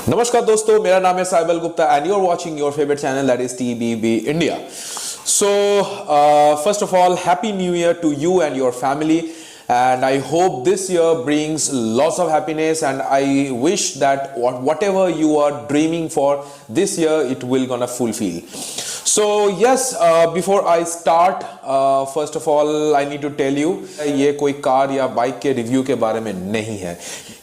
नमस्कार दोस्तों, मेरा नाम है Saibal Gupta and you are watching your favourite channel that is TBB India. So, first of all, Happy New Year to you and your family. And I hope this year brings lots of happiness, and I wish that whatever you are dreaming for this year, it will gonna fulfill. So yes, before I start, first of all, I need to tell you, ये कोई car या bike के review के बारे में नहीं है.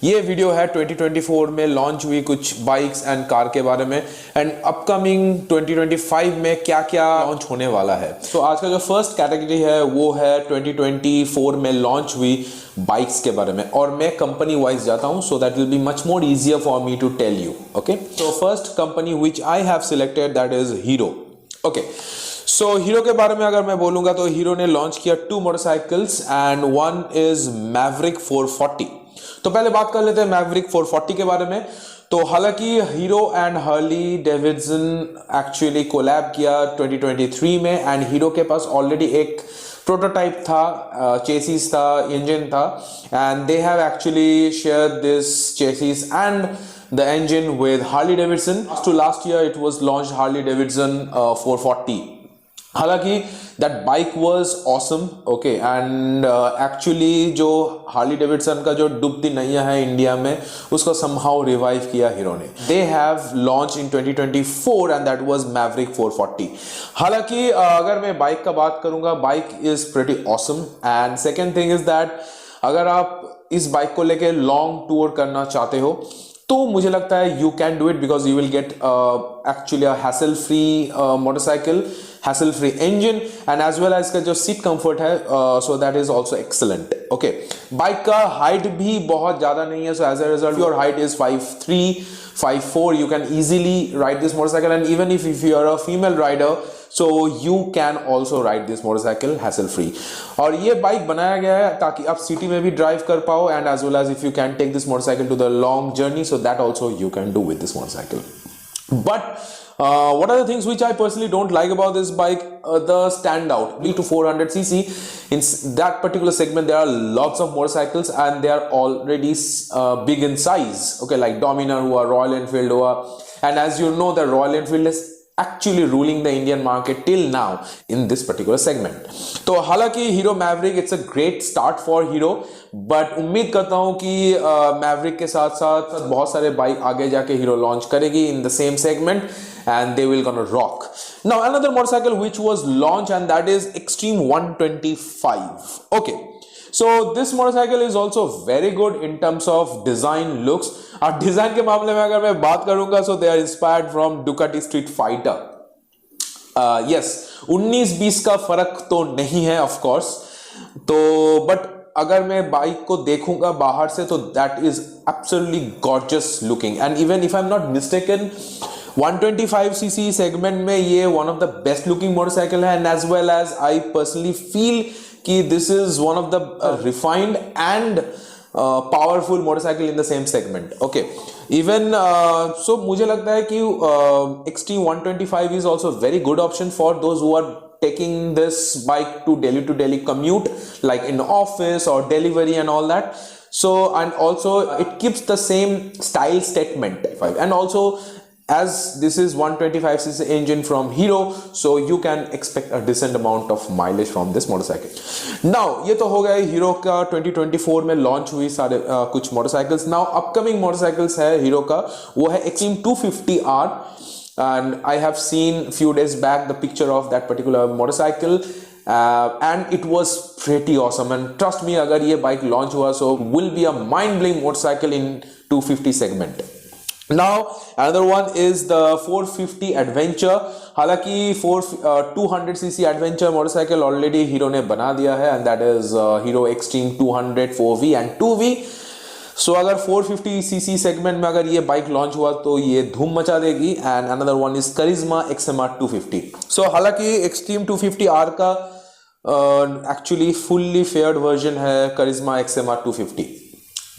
ये वीडियो है 2024 में लॉन्च हुई कुछ बाइक्स एंड कार के बारे में, एंड अपकमिंग 2025 में क्या क्या लॉन्च होने वाला है. तो आज का जो फर्स्ट कैटेगरी है वो है 2024 में लॉन्च हुई बाइक्स के बारे में, और मैं कंपनी वाइज जाता हूं so that will be much more easier for me to tell you. Okay, तो first company which I have selected that is Hero. Okay, so Hero के बारे में अगर मैं बोलूंगा तो हीरो ने लॉन्च किया 2 motorcycles and one is Maverick 440. तो पहले बात कर लेते हैं मैवरिक 440 के बारे में. तो हालांकि Hero and Harley Davidson actually collab किया 2023 में, एंड हीरो के पास ऑलरेडी एक प्रोटोटाइप था, चेसिस था, इंजन था, and they have actually shared this chassis and the engine with Harley Davidson. To last year it was launched Harley Davidson 440. हालांकि that bike was awesome, okay, and actually जो Harley Davidson का जो डूबती नैया है India में उसको somehow revive किया हीरो ने. They have launched in 2024 and that was Maverick 440. हालांकि अगर मैं बाइक का बात करूंगा, bike is pretty awesome, and second thing is that अगर आप इस बाइक को लेके लॉन्ग टूर करना चाहते हो तो मुझे लगता है you can do it, because you will get actually hassle free motorcycle, hassle free engine, and as well as इसका जो सीट कंफर्ट है, so that is also excellent. Okay, bike का हाइट भी बहुत ज्यादा नहीं है, so as a result your height is 5'3", 5'4", you can easily ride this motorcycle, and even if you are a female rider, so you can also ride this motorcycle hassle free. और ये bike बनाया गया है ताकि आप city में भी drive कर पाओ, and as well as if you can take this motorcycle to the long journey, so that also you can do with this motorcycle. But what are the things which I personally don't like about this bike? The standout, B to 400cc. In that particular segment, there are lots of motorcycles and they are already big in size. Okay, like Dominar हुआ, Royal Enfield हुआ, and as you know, the Royal Enfield is actually ruling the Indian market till now in this particular segment. तो हालांकि hero Maverick it's a great start for hero, but उम्मीद करता हूं कि Maverick के साथ साथ बहुत सारे बाइक आगे जाके हीरो लॉन्च करेगी in the same segment and they will gonna rock. Now another motorcycle which was launched and that is Xtreme 125. Okay, so this motorcycle is also very good in terms of design looks. और design के मामले में अगर मैं बात करूंगा, so they are inspired from Ducati Street Fighter. Yes, 19-20 का फर्क तो नहीं है ऑफ कोर्स, तो बट अगर मैं बाइक को देखूंगा बाहर से तो that is absolutely gorgeous looking, and even if I am not mistaken 125cc segment में ये one of the best looking motorcycle है, and as well as I personally feel कि this is one of the refined and powerful motorcycle in the same segment. Okay, even so मुझे लगता है कि Xtreme 125 is also very good option for those who are taking this bike to daily commute, like in office or delivery and all that. So, and also it keeps the same style statement, and also as this is 125cc engine from Hero, so you can expect a decent amount of mileage from this motorcycle. Now ये तो हो गया hero का 2024 में launch हुई सारे कुछ motorcycles. Now upcoming motorcycles है हीरो का, वो है Xtreme 250R, and I have seen few days back the picture of that particular motorcycle, and it was pretty awesome, and trust me, अगर ये बाइक लॉन्च हुआ so will be a mind blowing motorcycle in 250 segment. Now another one is the 450 Adventure. हालांकि 200cc Adventure motorcycle already hero ने बना दिया है, and that is Hero Xtreme 200 4V and 2V. So अगर 450cc segment में अगर ये bike launch हुआ तो ये धूम मचा देगी. And another one is Karizma XMR 250. सो हालांकि Xtreme 250R का एक्चुअली फुल्ली फेयर्ड वर्जन है करिश्मा XMR 250.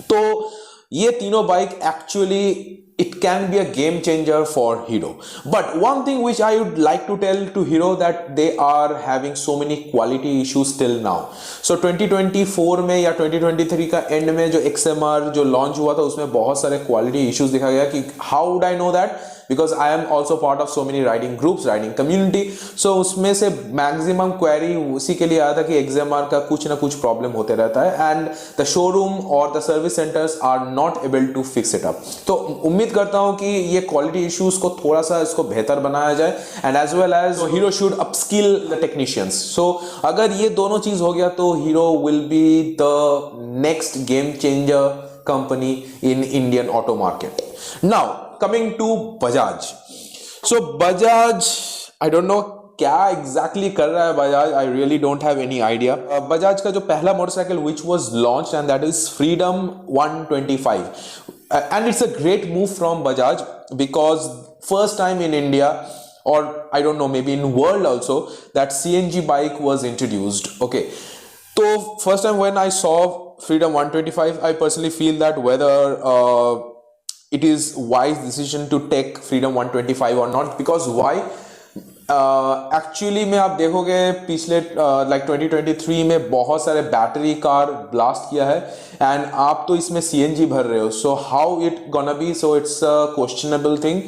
तो ये तीनों bike actually it can be a game changer for Hero. But one thing which I would like to tell to Hero, that they are having so many quality issues till now. So 2024 में या 2023 का and में जो XMR जो launch हुआ था उसमें बहुत सारे क्वालिटी इश्यूज दिखा गया कि how would I know that? Because I am also part of so many riding groups, riding community. So उसमें से मैक्सिमम क्वेरी उसी के लिए आया था कि XMR का कुछ ना कुछ प्रॉब्लम होते रहता है एंड द शोरूम और the service centres are not able to fix it up. तो उम्मीद करता हूं कि ये क्वालिटी इश्यूज को थोड़ा सा इसको बेहतर बनाया जाए and as well as Hero should upskill the technicians. So अगर ये दोनों चीज हो गया तो Hero will be the next game changer company in Indian auto market. Now coming to Bajaj. So Bajaj, I don't know क्या exactly कर रहा है Bajaj. I really don't have any idea. Bajaj का जो पहला motorcycle which was launched and that is Freedom 125. And it's a great move from Bajaj because first time in India or I don't know maybe in world also that CNG bike was introduced. Okay. So first time when I saw Freedom 125, I personally feel that whether it is wise decision to take Freedom 125 or not. Because why? Actually में आप देखोगे पिछले like 2023 में बहुत सारे battery car blast किया है and आप तो इसमें CNG भर रहे हो. So how it gonna be? So it's a questionable thing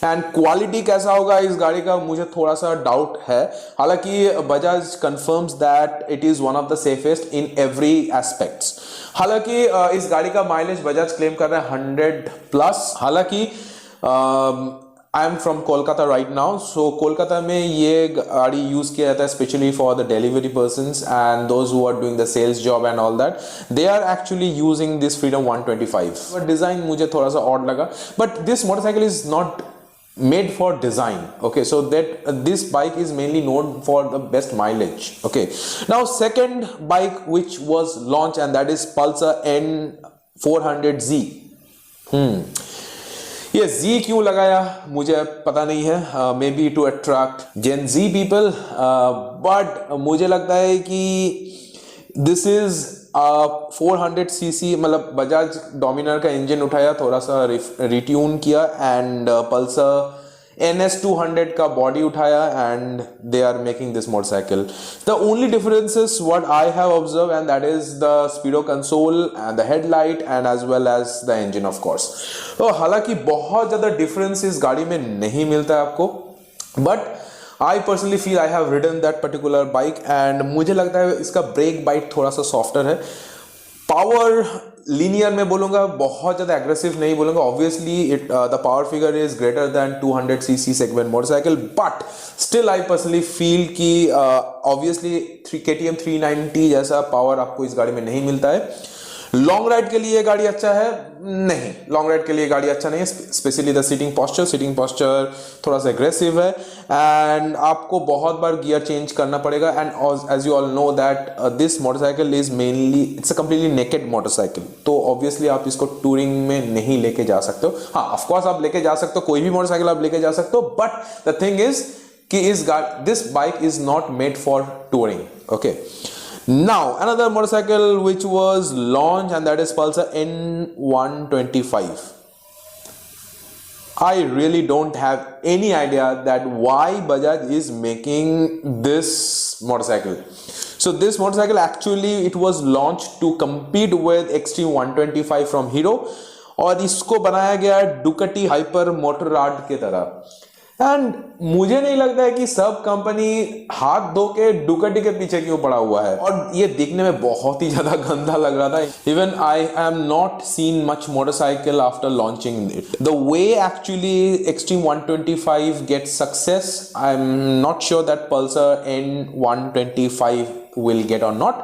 and quality कैसा होगा इस गाड़ी का मुझे थोड़ा सा डाउट है. हालांकि Bajaj confirms that it is one of the safest in every aspects. हालांकि इस गाड़ी का माइलेज बजाज क्लेम कर रहा है 100+. हालांकि I am from Kolkata right now. So Kolkata में ये गाड़ी यूज किया जाता है specially for the delivery persons and those who are doing the sales job and all that. They are actually using this Freedom 125. But design मुझे थोड़ा सा odd लगा. But this motorcycle is not made for design. Okay, so that this bike is mainly known for the best mileage. Okay, now second bike which was launched and that is Pulsar N400Z. ये Z क्यों लगाया मुझे पता नहीं है. Maybe to attract Gen Z people, but मुझे लगता है कि दिस इज 400cc मतलब बजाज डोमिनर का इंजन उठाया थोड़ा सा रिट्यून किया एंड पल्सर NS200 का बॉडी उठाया and they are making this motorcycle. The only difference is what I have observe and that is the speedo console and the headlight and as well as the engine of course. तो हालांकि बहुत ज्यादा difference इस गाड़ी में नहीं मिलता है आपको, but I personally feel I have ridden that particular bike and मुझे लगता है इसका ब्रेक बाइट थोड़ा सा सॉफ्टर है. पावर लीनियर में बोलूंगा, बहुत ज्यादा एग्रेसिव नहीं बोलूंगा. Obviously it the power figure is greater than 200cc segment motorcycle, but still I personally feel कि ऑब्वियसली KTM 390 जैसा पावर आपको इस गाड़ी में नहीं मिलता है. लॉन्ग राइड के लिए गाड़ी अच्छा है नहीं, लॉन्ग राइड के लिए गाड़ी अच्छा नहीं है. स्पेशली द सीटिंग पोस्चर थोड़ा सा एग्रेसिव है एंड आपको बहुत बार गियर चेंज करना पड़ेगा. And as you all know that this motorcycle is mainly it's a completely naked motorcycle. तो ऑब्वियसली आप इसको टूरिंग में नहीं लेके जा सकते हो. हाँ, ऑफकोर्स आप लेके जा सकते हो, कोई भी मोटरसाइकिल आप लेके जा सकते हो, बट द थिंग इज कि this bike is not made for touring. Okay, now another motorcycle which was launched and that is Pulsar N125. I really don't have any idea that why Bajaj is making this motorcycle. So this motorcycle actually it was launched to compete with Xtreme 125 from Hero और इसको बनाया गया Ducati Hyper Motorrad के तरह. And मुझे नहीं लगता है कि सब कंपनी हाथ धो के डुकटी के पीछे क्यों पड़ा हुआ है. और ये देखने में बहुत ही ज्यादा गंदा लग रहा था. Even I am not seen much motorcycle after launching it. The way actually Xtreme 125 get success, I am not sure that Pulsar N125 will get और not.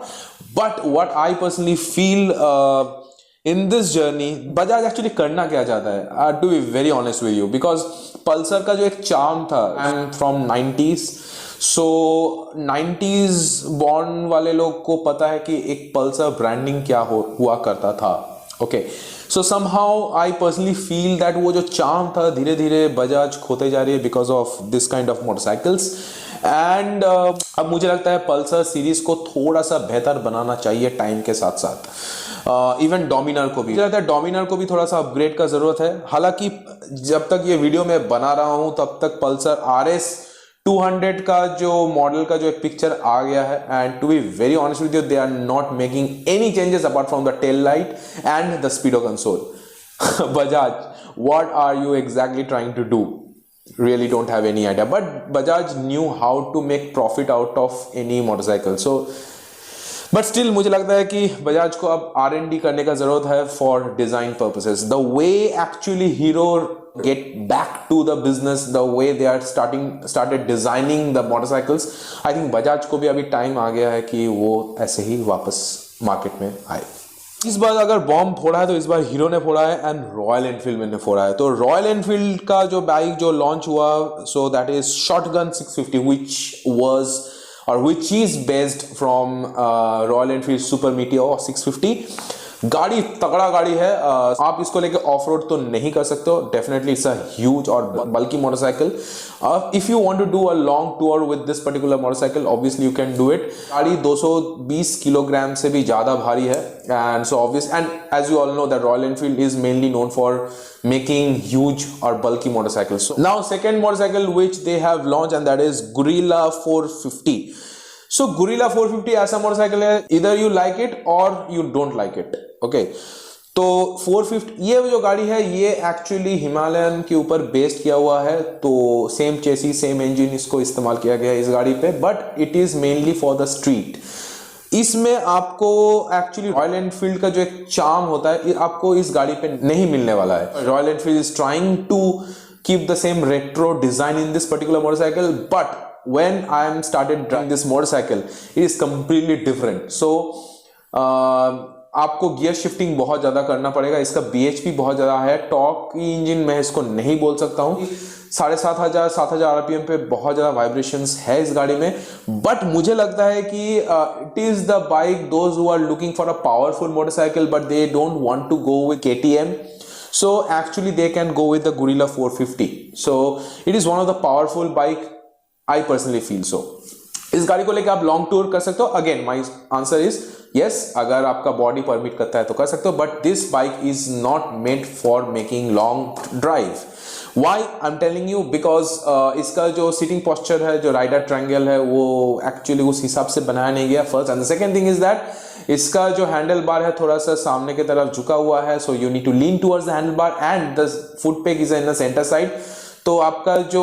But what I personally feel in this journey, Bajaj actually करना क्या चाहता है, to be very honest with you, because Pulsar का जो एक charm था, आई am from 90s, so 90s born वाले लोग को पता है कि एक पल्सर ब्रांडिंग क्या हुआ करता था. Okay, so somehow I personally feel that वो जो चार्म था धीरे धीरे बजाज खोते जा रही है because of this kind of motorcycles. And अब मुझे लगता है पल्सर सीरीज को थोड़ा सा बेहतर बनाना चाहिए टाइम के साथ साथ। इवन डोमिनार को भी मुझे लगता है डोमिनार को भी थोड़ा सा अपग्रेड का जरूरत है। हालांकि जब तक ये वीडियो मैं बना रहा हूं तब तक पल्सर RS 200 का जो मॉडल का जो एक पिक्चर आ गया है, and to be very honest with you they are not making any changes apart from the tail light and the speedo console. Bajaj, what are you exactly trying to do? Really don't have any idea, but Bajaj knew how to make profit out of any motorcycle. So but still मुझे लगता है कि बजाज को अब R&D करने का जरूरत है for design purposes. The way actually Hero get back to the business, the way they are started designing the motorcycles, I think Bajaj को भी अभी टाइम आ गया है कि वो ऐसे ही वापस मार्केट में आए। इस बार अगर बॉम्ब फोड़ा है तो इस बार हीरो ने फोड़ा है एंड रॉयल एनफील्ड ने फोड़ा है। तो रॉयल एनफील्ड का जो बाइक जो लॉन्च हुआ, सो that is shotgun 650 which is based from royal Enfield super meteor 650। गाड़ी तगड़ा गाड़ी है, आप इसको लेके ऑफ रोड तो नहीं कर सकते हो, डेफिनेटली इट्स अ ह्यूज और बल्कि motorcycle. If you want to do a long tour with this particular motorcycle obviously you can do it. गाड़ी 220 किलोग्राम से भी ज्यादा भारी है, and so obvious and as you all know that Royal Enfield is mainly known for making huge or bulky motorcycles. So now second motorcycle which they have launched and that is Guerrilla 450. So Guerrilla 450 ऐसा motorcycle है, either you like it or you don't like it. Okay, तो 450 ये जो गाड़ी है ये actually Himalayan के ऊपर बेस्ड किया हुआ है, तो सेम चेसी सेम इंजन इसको इस्तेमाल किया गया है इस गाड़ी पे, but it is mainly for the street. इसमें आपको एक्चुअली रॉयल एनफील्ड का जो एक चार्म होता है आपको इस गाड़ी पे नहीं मिलने वाला है। Royal Enfield is trying to keep the same retro design in this particular motorcycle, but when I am started driving this motorcycle it is completely different. So आपको गियर शिफ्टिंग बहुत ज्यादा करना पड़ेगा, इसका BHP बहुत ज्यादा है, टॉर्क इंजन मैं इसको नहीं बोल सकता हूँ, 7,500 RPM पे बहुत ज्यादा वाइब्रेशंस है इस गाड़ी में। बट मुझे लगता है कि it is the bike those who are looking for a powerful motorcycle but they don't want to go with KTM, so actually they can go with the Guerrilla 450. So it is one of the powerful bike, I personally feel so. इस गाड़ी को लेकर आप long tour कर सकते हो। Again my answer is yes, अगर आपका बॉडी परमिट करता है तो कर सकते हो, but this bike is not made for making long drive. Why I am telling you, because इसका जो सीटिंग पोस्चर है, जो राइडर ट्रायंगल है, वो एक्चुअली उस हिसाब से बनाया नहीं गया, first. And the second thing is that इसका जो हैंडल बार है थोड़ा सा सामने की तरफ झुका हुआ है, so you need to lean towards the handle bar and the foot peg is in the centre side. तो आपका जो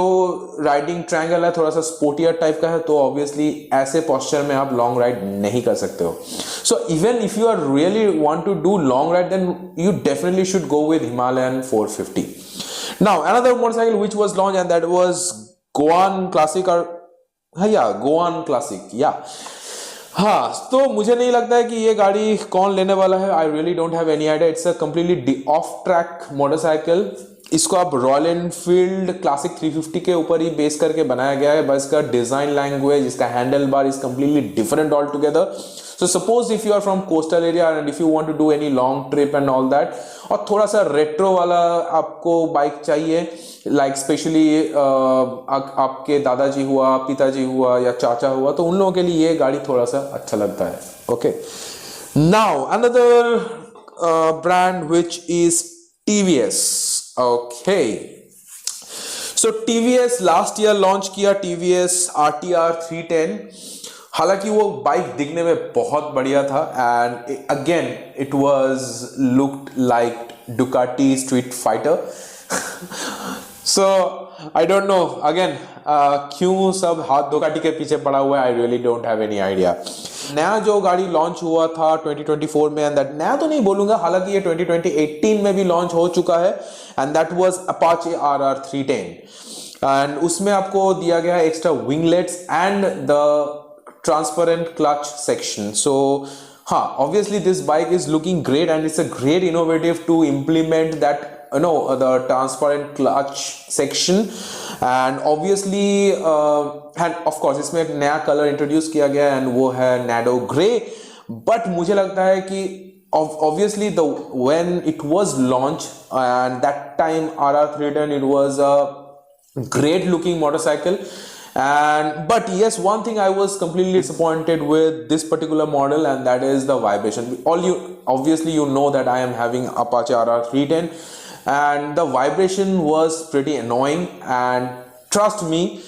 राइडिंग ट्रायंगल है थोड़ा सा स्पोर्टियर टाइप का है, तो ऑब्वियसली ऐसे पोस्चर में आप लॉन्ग राइड नहीं कर सकते हो। So even if you are really want to do long ride then you definitely should go with Himalayan 450। Now another motorcycle which was launch and that was Goan classic, और Goan classic, हाँ। तो मुझे नहीं लगता है कि ये गाड़ी कौन लेने वाला है, I really don't have any idea. It's a completely off track motorcycle, इसको आप रॉयल एनफील्ड क्लासिक 350 के ऊपर ही बेस करके बनाया गया है, बस इसका डिजाइन लैंग्वेज, इसका handle bar is completely different all together. So suppose if you are from coastal area and if you want to do any long trip and all that, और थोड़ा सा रेट्रो वाला आपको बाइक चाहिए, like specially आपके दादाजी हुआ, पिताजी हुआ या चाचा हुआ, तो उन लोगों के लिए ये गाड़ी थोड़ा सा अच्छा लगता है। Okay, now another brand which is TVS. Okay, so TVS last year launch किया TVS RTR 310। हालांकि वो बाइक दिखने में बहुत बढ़िया था and again it was looked like Ducati street fighter. So I don't know again क्यों सब हाथ Ducati के पीछे पड़ा हुआ है, I really don't have any idea. नया जो गाड़ी लॉन्च हुआ था 2024 में, एंड दैट नया तो नहीं बोलूंगा, हालांकि ये 2018 में भी लॉन्च हो चुका है, and that was Apache RR 310। And उसमें आपको दिया गया extra winglets and the transparent clutch section. So हाँ, obviously this bike is looking great and it's a great innovative to implement that the transparent clutch section, and obviously and of course इसमें एक नया colour introduce किया गया है and वो है नैडो grey. But मुझे लगता है कि obviously the when it was launched, and that time RR310, it was a great looking motorcycle. And but yes, one thing I was completely disappointed with this particular model, and that is the vibration. Obviously you know that I am having Apache RR310, and the vibration was pretty annoying. And trust me,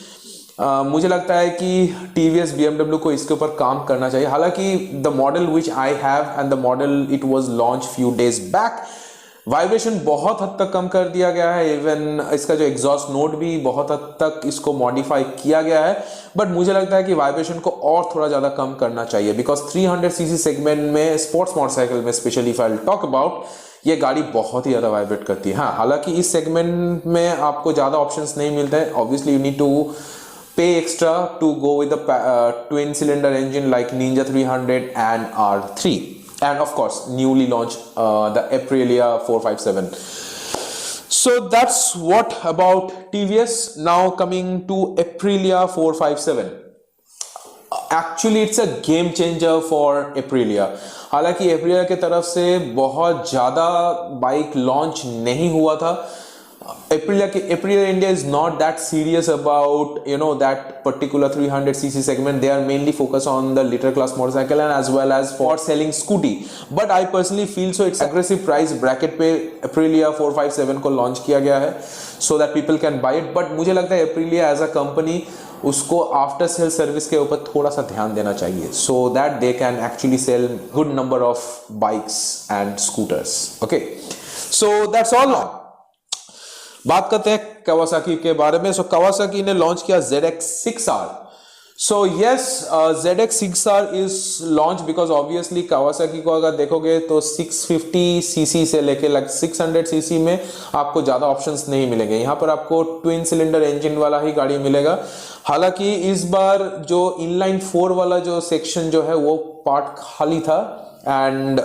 मुझे लगता है कि TVS BMW को इसके ऊपर काम करना चाहिए. हालांकि the model which I have and the model it was launch few days back, vibration बहुत हद तक कम कर दिया गया है. इवन इसका जो एग्जॉस्ट नोट भी बहुत हद तक इसको मॉडिफाई किया गया है. बट मुझे लगता है कि वाइब्रेशन को और थोड़ा ज़्यादा कम करना चाहिए, बिकॉज 300cc सेगमेंट में, स्पोर्ट्स मोटरसाइकिल में specially if I talk about, ये गाड़ी बहुत ही ज़्यादा वाइब्रेट करती है. हाँ, हालांकि इस सेगमेंट में आपको ज़्यादा ऑप्शंस नहीं मिलते हैं. Obviously you need to pay extra to go with the twin cylinder engine like Ninja 300 and R3, and of course newly launched the Aprilia 457. So that's what about TVS. Now coming to Aprilia 457, actually it's a game changer for Aprilia. हालांकि Aprilia के तरफ से बहुत ज़्यादा bike launch नहीं हुआ था. Aprilia India is not that serious about that particular 300cc segment. They are mainly focused on the litter class motorcycle and as well as for selling scooty. But I personally feel so it's aggressive price bracket पे Aprilia 457 को launch किया गया है so that people can buy it. But मुझे लगता है Aprilia as a company उसको after sale service के ऊपर थोड़ा सा ध्यान देना चाहिए, so that they can actually sell good number of bikes and scooters. Okay, so that's all. बात करते हैं Kawasaki के बारे में. सो Kawasaki ने लॉन्च किया ZX6R. So yes, ZX6R is launch because obviously Kawasaki को अगर देखोगे तो 650cc से लेके 600cc में आपको ज़्यादा ऑप्शंस नहीं मिलेंगे. यहाँ पर आपको ट्विन सिलेंडर इंजन वाला ही गाड़ी मिलेगा. हालांकि इस बार जो इनलाइन 4 वाला जो सेक्शन जो है वो पार्ट खाली था, and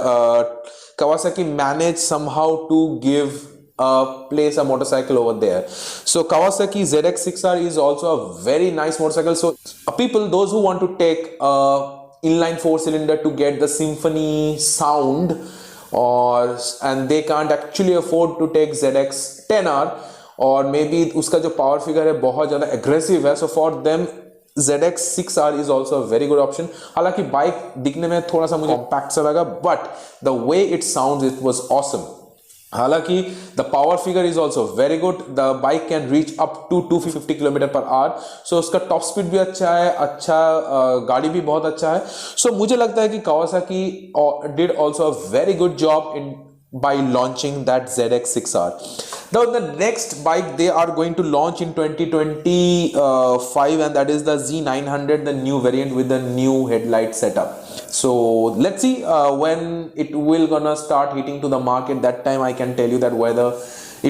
Kawasaki managed somehow to give place a motorcycle over there. So Kawasaki ZX6R is also a very nice motorcycle. So people, those who want to take inline 4 cylinder to get the symphony sound, and they can't actually afford to take ZX10R, और maybe उसका जो power figure है बहुत ज़्यादा aggressive है, so for them ZX6R is also a very good option. हालांकि bike दिखने में थोड़ा सा मुझे compact सा लगा, but the way it sounds, it was awesome. हालांकि the power figure is also very good. The bike can reach up to 250 km/h. So उसका top speed भी अच्छा है, गाड़ी भी बहुत अच्छा है. So मुझे लगता है कि Kawasaki did also a very good job by launching that ZX6R. Now the next bike they are going to launch in 2025, and that is the Z900, the new variant with the new headlight setup. So let's see when it will gonna start hitting to the market. That time I can tell you that whether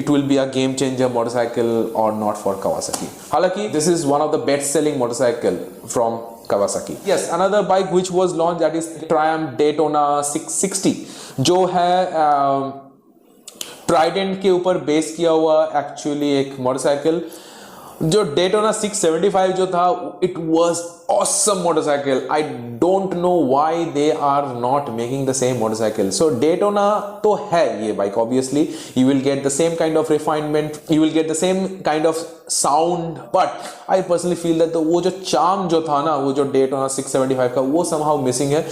it will be a game changer motorcycle or not for Kawasaki. हालांकि this is one of the best selling motorcycle from Kawasaki. Yes, another bike which was launched, that is Triumph Daytona 660, जो है Trident के ऊपर base किया हुआ actually एक motorcycle. जो Daytona 675 जो था, it was awesome motorcycle. I don't know why they are not making the same motorcycle. So Daytona तो है ये bike, obviously you will get the same kind of refinement, you will get the same kind of sound, but I personally feel that वो जो charm जो था ना, वो जो Daytona 675 का, वो somehow missing है.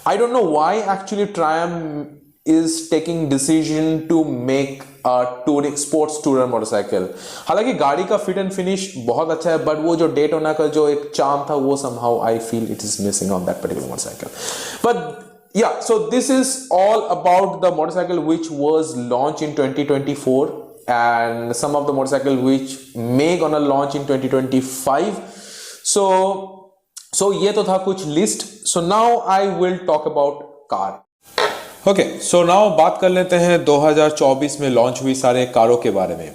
I don't know why actually Triumph is taking decision to make a touring sports tourer motorcycle. हालांकि गाड़ी का फिट एंड फिनिश बहुत अच्छा है, बट वो जो Daytona का जो एक चार्म था, वो somehow I feel it is missing on that particular motorcycle. But yeah, so this is all about the motorcycle which was launched in 2024, and some of the motorcycle which may gonna launch in 2025. So ये तो था कुछ list. So now I will talk about car. Okay, so now बात कर लेते हैं 2024 में launch हुई सारे कारों के बारे में.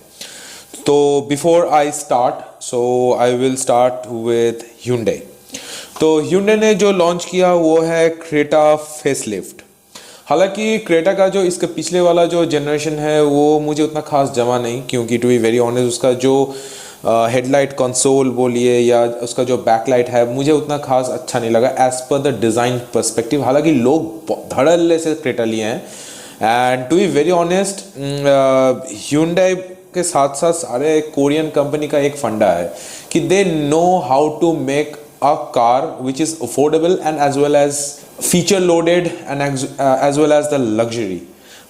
तो before I start, so I will start with Hyundai. तो Hyundai ने जो लॉन्च किया वो है क्रेटा फेसलिफ्ट. हालांकि क्रेटा का जो इसका पिछले वाला जो जनरेशन है वो मुझे उतना खास जमा नहीं, क्योंकि टू बी वेरी ऑनेस्ट उसका जो हेडलाइट कंसोल बोलिए या उसका जो बैकलाइट है, मुझे उतना खास अच्छा नहीं लगा as per the design perspective. हालांकि लोग धड़ल्ले से क्रेटा लिए हैं, and to be very honest Hyundai के साथ साथ सारे कोरियन कंपनी का एक फंडा है कि they know how to make a car which is affordable and as well as feature loaded and as well as the luxury.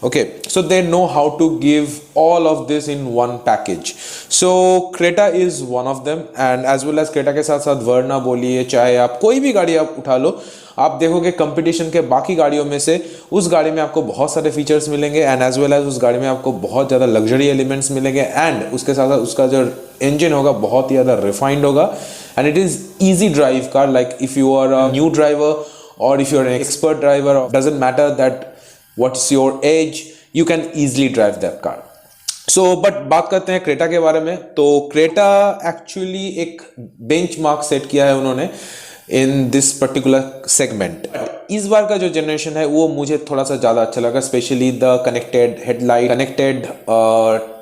Okay, so they know how to give all of this in one package. So Creta is one of them, and as well as Creta के साथ साथ Verna बोलिए, चाहे आप कोई भी गाड़ी आप उठा लो, आप देखोगे कंपटीशन के बाकी गाड़ियों में से उस गाड़ी में आपको बहुत सारे फीचर्स मिलेंगे, एंड एज वेल एज उस गाड़ी में आपको बहुत ज़्यादा लग्जरी एलिमेंट्स मिलेंगे, एंड उसके साथ साथ उसका जो इंजन होगा बहुत ही ज़्यादा रिफाइंड होगा, and it is easy drive car. Like if you are a new driver और if you are an expert driver, doesn't matter that what's your age, you can easily drive that car. So but बात करते हैं Creta के बारे में। तो Creta actually एक benchmark set किया है उन्होंने इन दिस पर्टिकुलर सेगमेंट। इस बार का जो जनरेशन है वो मुझे थोड़ा सा ज़्यादा अच्छा लगा, specially the connected headlight, connected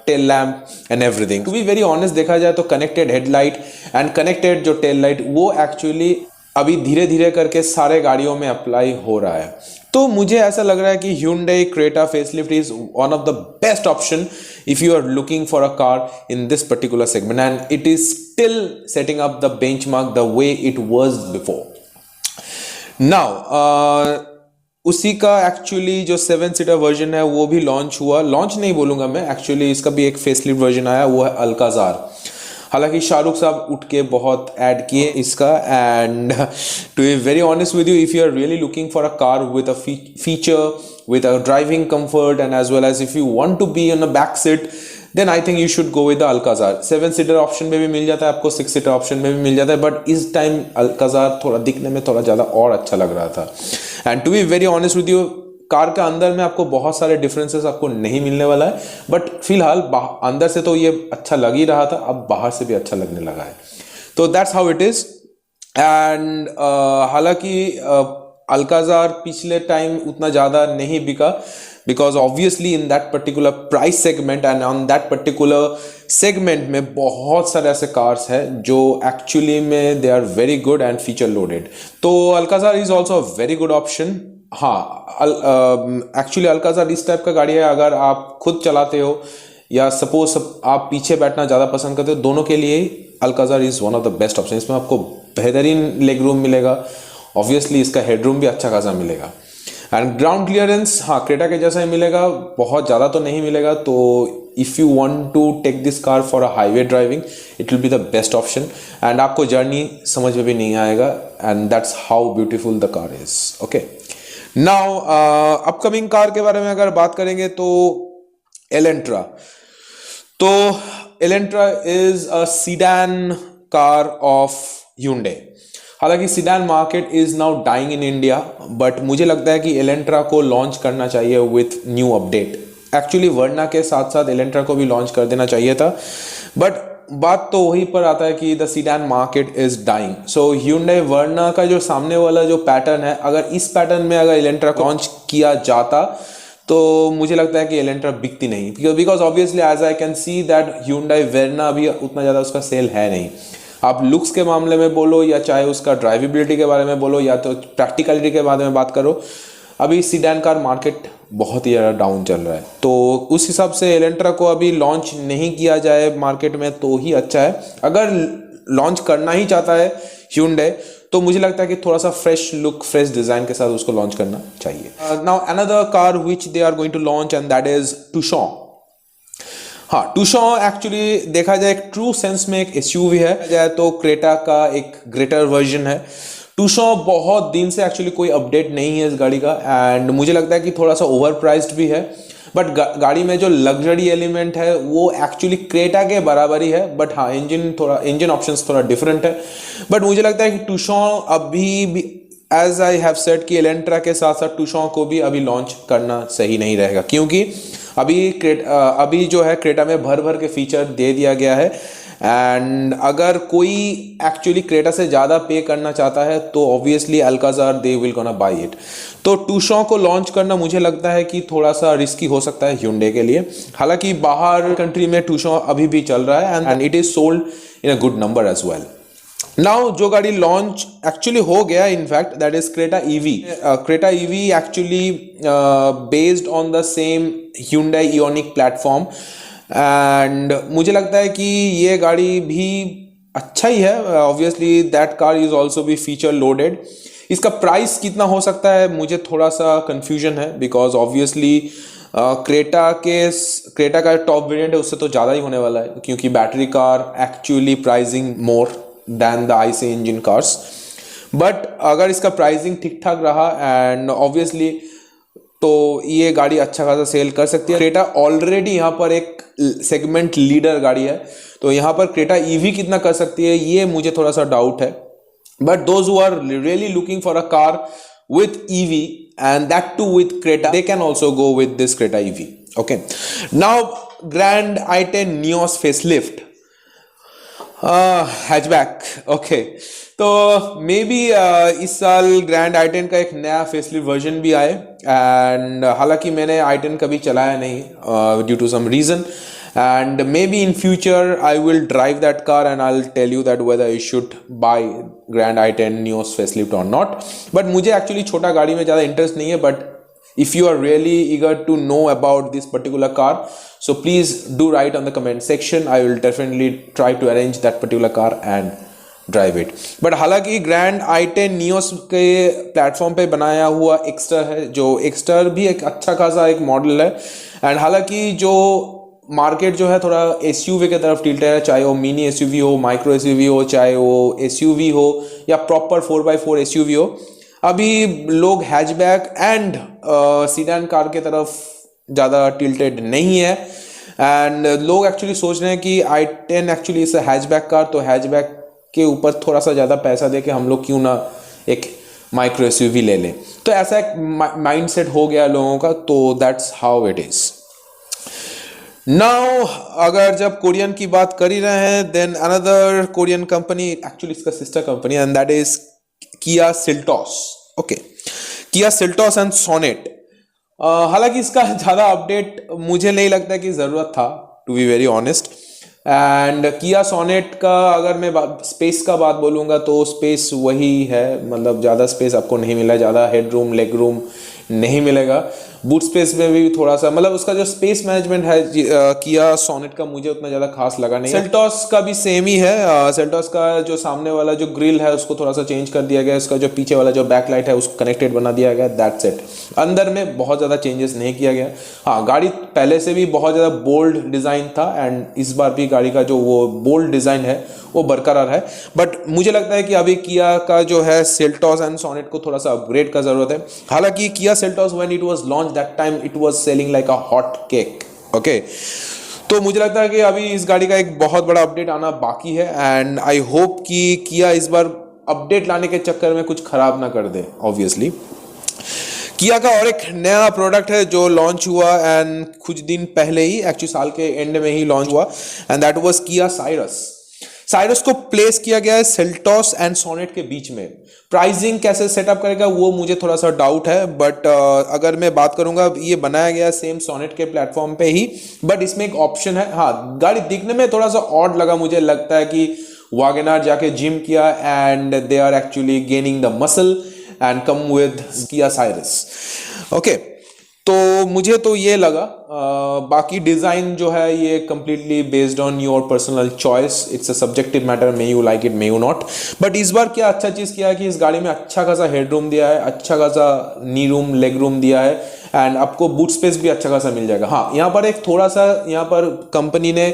tail lamp and everything. To be very honest देखा जाए तो कनेक्टेड हेडलाइट एंड कनेक्टेड जो टेल लाइट वो एक्चुअली अभी धीरे धीरे करके सारे गाड़ियों में अप्लाई हो रहा है। तो मुझे ऐसा लग रहा है कि Hyundai Creta facelift is one of the best option if you are looking for a car in this particular segment, and it is still setting up the benchmark the way it was before. Now उसी का actually जो 7 seater version है वो भी launch हुआ, launch नहीं बोलूंगा मैं, एक्चुअली इसका भी एक फेसलिफ्ट वर्जन आया, वो है अल्काजार। हालांकि शाहरुख साहब उठ के बहुत ऐड किए इसका, and to be very honest with you, if you are really looking for a car with a feature, with a driving comfort, and as well as if you want to be on a back seat, then I think you should go with the Alcazar. 7 seater option में भी मिल जाता है आपको, 6 seater option में भी मिल जाता है, but इस टाइम अल्काजार थोड़ा दिखने में थोड़ा ज़्यादा और अच्छा लग रहा था। And to be very honest with you, car का अंदर में आपको बहुत सारे डिफरेंसेस आपको नहीं मिलने वाला है, बट फिलहाल अंदर से तो ये अच्छा लग ही रहा था, अब बाहर से भी अच्छा लगने लगा है। तो that's how it is. And हालांकि अल्काजार पिछले टाइम उतना ज़्यादा नहीं बिका, because obviously in that particular price segment and on that particular segment में बहुत सारे ऐसे कार्स हैं जो एक्चुअली में they are very good and feature loaded. तो Alcazar is also a very good option. हाँ, एक्चुअली अल्काजार इस टाइप का गाड़ी है, अगर आप खुद चलाते हो या सपोज आप पीछे बैठना ज़्यादा पसंद करते हो, दोनों के लिए Alcazar is one of the best option. इसमें आपको बेहतरीन लेग रूम मिलेगा, ऑब्वियसली इसका हेडरूम भी अच्छा खासा मिलेगा, एंड ग्राउंड क्लियरेंस हाँ क्रेटा के जैसा ही मिलेगा, बहुत ज़्यादा तो नहीं मिलेगा। तो if you want to take this car for a highway driving, it will be the best option, and आपको जर्नी समझ में भी नहीं आएगा, and that's how beautiful the car is. Okay, now upcoming car के बारे में अगर बात करेंगे तो एलेंट्रा। तो Elantra is a sedan car of Hyundai। हालांकि sedan market is now dying in India, but मुझे लगता है कि एलेंट्रा को लॉन्च करना चाहिए विथ न्यू अपडेट। एक्चुअली वर्ना के साथ साथ एलेंट्रा को भी लॉन्च कर देना चाहिए था, बट बात तो वहीं पर आता है कि the sedan market is dying. So Hyundai Verna का जो सामने वाला जो पैटर्न है, अगर इस पैटर्न में अगर एलेंट्रा को लॉन्च किया जाता तो मुझे लगता है कि एलेंट्रा बिकती नहीं, because obviously as I can see that Hyundai Verna अभी उतना ज़्यादा उसका सेल है नहीं। आप लुक्स के मामले में बोलो या चाहे उसका ड्राइवेबिलिटी के बारे में बोलो या तो प्रैक्टिकलिटी के बारे में बात करो, अभी सीडान कार मार्केट बहुत ही ज़्यादा डाउन चल रहा है। तो उस हिसाब से एलेंट्रा को अभी लॉन्च नहीं किया जाए मार्केट में तो ही अच्छा है। अगर लॉन्च करना ही चाहता है Hyundai तो मुझे लगता है कि थोड़ा सा फ्रेश लुक, फ्रेश डिज़ाइन के साथ उसको लॉन्च करना चाहिए। Now another car which they are going to launch and that is Tucson। हाँ, Tucson एक्चुअली देखा जाए एक ट्रू सेंस में एक SUV है, जाए तो क्रेटा का एक ग्रेटर वर्जन है। Tucson बहुत दिन से एक्चुअली कोई अपडेट नहीं है इस गाड़ी का, एंड मुझे लगता है कि थोड़ा सा ओवर प्राइस्ड भी है, बट गाड़ी में जो लग्जरी एलिमेंट है वो एक्चुअली क्रेटा के बराबर ही है, बट हाँ इंजन ऑप्शंस थोड़ा डिफरेंट है। बट मुझे लगता है कि Tucson अभी भी एज आई हैव सेड कि एलेंट्रा के साथ साथ Tucson को भी अभी लॉन्च करना सही नहीं रहेगा, क्योंकि अभी जो है क्रेटा में भर भर के फीचर दे दिया गया है, एंड अगर कोई एक्चुअली क्रेटा से ज़्यादा पे करना चाहता है तो obviously Alcazar they will gonna by it. तो टूसॉन को लॉन्च करना मुझे लगता है कि थोड़ा सा रिस्की हो सकता है Hyundai के लिए। हालांकि बाहर कंट्री में टूसॉन अभी भी चल रहा है and it is sold in a good number as well. Now जो गाड़ी लॉन्च एक्चुअली हो गया in fact that is Creta EV. Creta EV actually based on the same Hyundai Ioniq platform and मुझे लगता है कि ये गाड़ी भी अच्छा ही है। Obviously that car is also भी फीचर लोडेड। इसका प्राइस कितना हो सकता है मुझे थोड़ा सा कंफ्यूजन है बिकॉज ऑब्वियसली क्रेटा का टॉप वेरिएंट है उससे तो ज़्यादा ही होने वाला है क्योंकि battery car actually pricing more than the IC engine cars. But अगर इसका प्राइसिंग ठीक ठाक रहा एंड ऑब्वियसली तो ये गाड़ी अच्छा खासा सेल कर सकती है। क्रेटा ऑलरेडी यहाँ पर एक सेगमेंट लीडर गाड़ी है तो यहाँ पर क्रेटा ईवी कितना कर सकती है ये मुझे थोड़ा सा डाउट है। But those who are really looking for a car with EV and that too with Creta, they can also go with this Creta EV. Okay, now Grand i10 Nios facelift, hatchback. Okay, तो may be इस साल grand i10 का एक नया facelift version भी आए and हालांकि मैंने i10 कभी चलाया नहीं due to some reason and maybe in future I will drive that car and I'll tell you that whether I should buy Grand i10 Nios facelift or not. But मुझे actually छोटा गाड़ी में ज़्यादा interest नहीं है, but if you are really eager to know about this particular car, so please do write on the comment section. I will definitely try to arrange that particular car and drive it. But हालांकि grand i10 Nios के platform पे बनाया हुआ Exter है जो Exter भी एक अच्छा खासा एक मॉडल है एंड हालांकि जो मार्केट जो है थोड़ा एसयूवी की तरफ टिल्ट है, चाहे वो मिनी एसयूवी हो, माइक्रो एसयूवी हो, चाहे वो एसयूवी हो या प्रॉपर 4x4 एसयूवी हो। अभी लोग हैचबैक एंड सीडान कार के तरफ ज़्यादा टिल्टेड नहीं है एंड लोग एक्चुअली सोच रहे हैं कि i10 एक्चुअली इस हैचबैक कार, तो हैचबैक के ऊपर थोड़ा सा ज़्यादा पैसा दे के हम लोग क्यों ना एक माइक्रो एसयूवी ले लें। तो ऐसा एक माइंडसेट हो गया लोगों का, तो that's how it is. Now अगर जब कोरियन की बात कर ही रहे हैं then another Korean company, actually इसका sister company and that is Kia Seltos. Okay, Kia Seltos and Sonet. हालांकि इसका ज़्यादा अपडेट मुझे नहीं लगता कि ज़रूरत था to be very honest. And Kia Sonet का अगर मैं स्पेस का बात बोलूँगा तो स्पेस वही है, मतलब ज़्यादा स्पेस आपको नहीं मिला, ज़्यादा हेड रूम लेग रूम नहीं मिलेगा। बूट स्पेस में भी थोड़ा सा मतलब उसका जो स्पेस मैनेजमेंट है किया सोनेट का मुझे उतना ज़्यादा खास लगा नहीं। सेल्टॉस का भी सेम ही है। सेल्टॉस का जो सामने वाला जो ग्रिल है उसको थोड़ा सा चेंज कर दिया गया, इसका जो पीछे वाला जो बैक लाइट है उसको कनेक्टेड बना दिया गया, दैट्स इट। अंदर में बहुत ज़्यादा चेंजेस नहीं किया गया। हाँ, गाड़ी पहले से भी बहुत ज़्यादा बोल्ड डिज़ाइन था एंड इस बार भी गाड़ी का जो वो बोल्ड डिज़ाइन है वो बरकरार है। बट मुझे लगता है कि अभी किया का जो है सेल्टॉस एंड सोनेट को थोड़ा सा अपग्रेड का ज़रूरत है। हालांकि Kia Seltos when it was launch that time it was selling like a hot cake. Okay, तो मुझे लगता है कि अभी इस गाड़ी का एक बहुत बड़ा अपडेट आना बाकी है एंड आई होप कि किया इस बार अपडेट लाने के चक्कर में कुछ खराब ना कर दे। ऑब्वियसली किया का और एक नया प्रोडक्ट है जो लॉन्च हुआ एंड कुछ दिन पहले ही, एक्चुअली साल के एंड में ही लॉन्च हुआ एंड दैट वाज किया साइरस। साइरस को प्लेस किया गया है सेल्टॉस एंड सोनेट के बीच में। प्राइसिंग कैसे सेटअप करेगा वो मुझे थोड़ा सा डाउट है, बट अगर मैं बात करूंगा ये बनाया गया सेम सोनेट के प्लेटफॉर्म पे ही, बट इसमें एक ऑप्शन है। हाँ, गाड़ी दिखने में थोड़ा सा ऑड लगा, मुझे लगता है कि वैगनआर जाके जिम किया and they are actually gaining the muscle and come with Kia Syros. Okay, तो मुझे तो ये लगा। बाकी डिज़ाइन जो है ये completely based on your personal choice, it's a subjective matter, may you like it may you not. But इस बार क्या अच्छा चीज़ किया है कि इस गाड़ी में अच्छा खासा हेडरूम दिया है, अच्छा खासा नी रूम लेग रूम दिया है एंड आपको बूट स्पेस भी अच्छा खासा मिल जाएगा। हाँ, यहाँ पर एक थोड़ा सा यहाँ पर कंपनी ने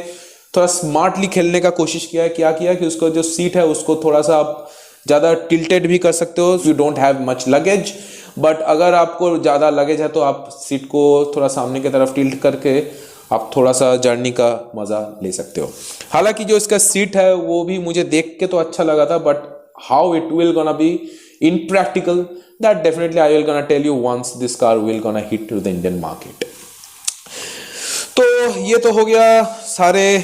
थोड़ा स्मार्टली खेलने का कोशिश किया है। क्या किया कि उसको जो सीट है उसको थोड़ा सा आप ज़्यादा टिल्टेड भी कर सकते हो, you don't have much luggage. But अगर आपको ज़्यादा लगेज है तो आप सीट को थोड़ा सामने की तरफ टिल्ट करके आप थोड़ा सा जर्नी का मज़ा ले सकते हो। हालांकि जो इसका सीट है वो भी मुझे देख के तो अच्छा लगा था, but how it will gonna be in practical that definitely I will gonna tell you once this car will gonna hit to the Indian market. तो ये तो हो गया सारे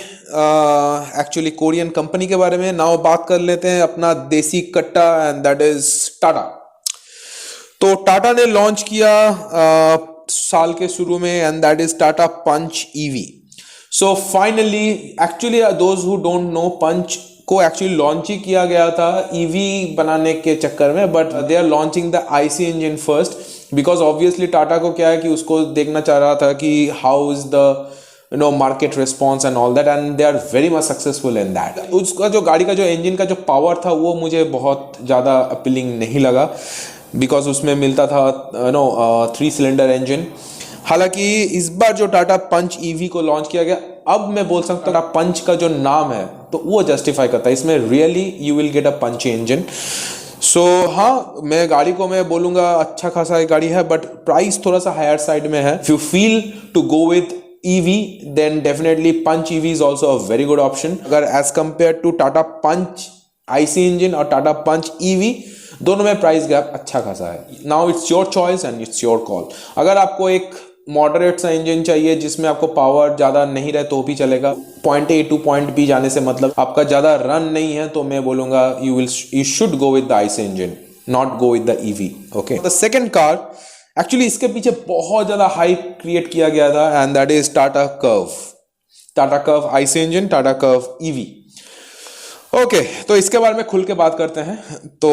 एक्चुअली कोरियन कंपनी के बारे में। नाउ बात कर लेते हैं अपना देसी कट्टा, एंड दैट इज टाटा। तो टाटा ने लॉन्च किया साल के शुरू में, and that is Tata Punch EV. So finally, actually those who don't know, Punch को एक्चुअली लॉन्च ही किया गया था ईवी बनाने के चक्कर में, but they are launching the IC engine first, because obviously Tata को क्या है कि उसको देखना चाह रहा था कि how is the market response and all that, and they are very much successful in that. उसका जो गाड़ी का जो इंजन का जो पावर था वो मुझे बहुत ज़्यादा अपीलिंग नहीं लगा, बिकॉज उसमें मिलता था 3 सिलेंडर इंजन। हालांकि इस बार जो टाटा पंच ईवी को लॉन्च किया गया, अब मैं बोल सकता हूँ पंच का जो नाम है तो वो जस्टिफाई करता है, इसमें really you will get a punch engine. So हाँ, मैं गाड़ी को मैं बोलूँगा अच्छा खासा एक गाड़ी है, बट प्राइस थोड़ा सा हायर साइड में है। If you feel to go with EV, then definitely Punch EV is also a very good option. अगर as compared to Tata Punch IC engine और Tata Punch EV, दोनों में price gap अच्छा खासा है। Now it's your choice and it's your call. अगर आपको एक मॉडरेट सा इंजन चाहिए जिसमें आपको पावर ज़्यादा नहीं रहे तो भी चलेगा, point A two point B जाने से मतलब आपका ज़्यादा रन नहीं है, तो मैं बोलूँगा you should go with the IC engine, not go with the EV. Okay. The second car, actually इसके पीछे बहुत ज्यादा हाइप क्रिएट किया गया था, and that is Tata curve IC engine, Tata Curvv EV. Okay, तो इसके बारे में खुल के बात करते हैं। तो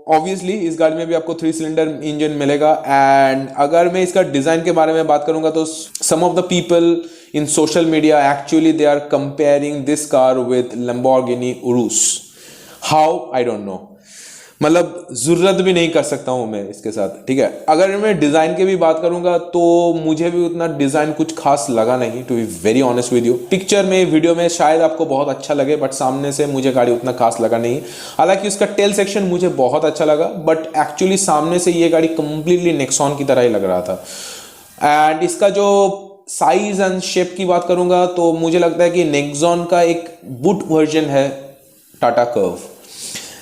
ऑब्वियसली इस गाड़ी में भी आपको 3 सिलेंडर इंजन मिलेगा, एंड अगर मैं इसका डिजाइन के बारे में बात करूंगा तो some of the people in social media actually they are comparing this car with Lamborghini Urus. How, I don't know, मतलब जरूरत भी नहीं कर सकता हूं मैं इसके साथ, ठीक है। अगर मैं डिजाइन की भी बात करूंगा तो मुझे भी उतना डिजाइन कुछ खास लगा नहीं, to be very honest with you. Picture में, वीडियो में शायद आपको बहुत अच्छा लगे, बट सामने से मुझे गाड़ी उतना खास लगा नहीं। हालांकि उसका टेल सेक्शन मुझे बहुत अच्छा लगा, बट एक्चुअली सामने से ये गाड़ी कंप्लीटली नेक्सॉन की तरह ही लग रहा था। एंड इसका जो साइज एंड शेप की बात करूंगा तो मुझे लगता है कि नेक्सॉन का एक बुट वर्जन है टाटा कर्व।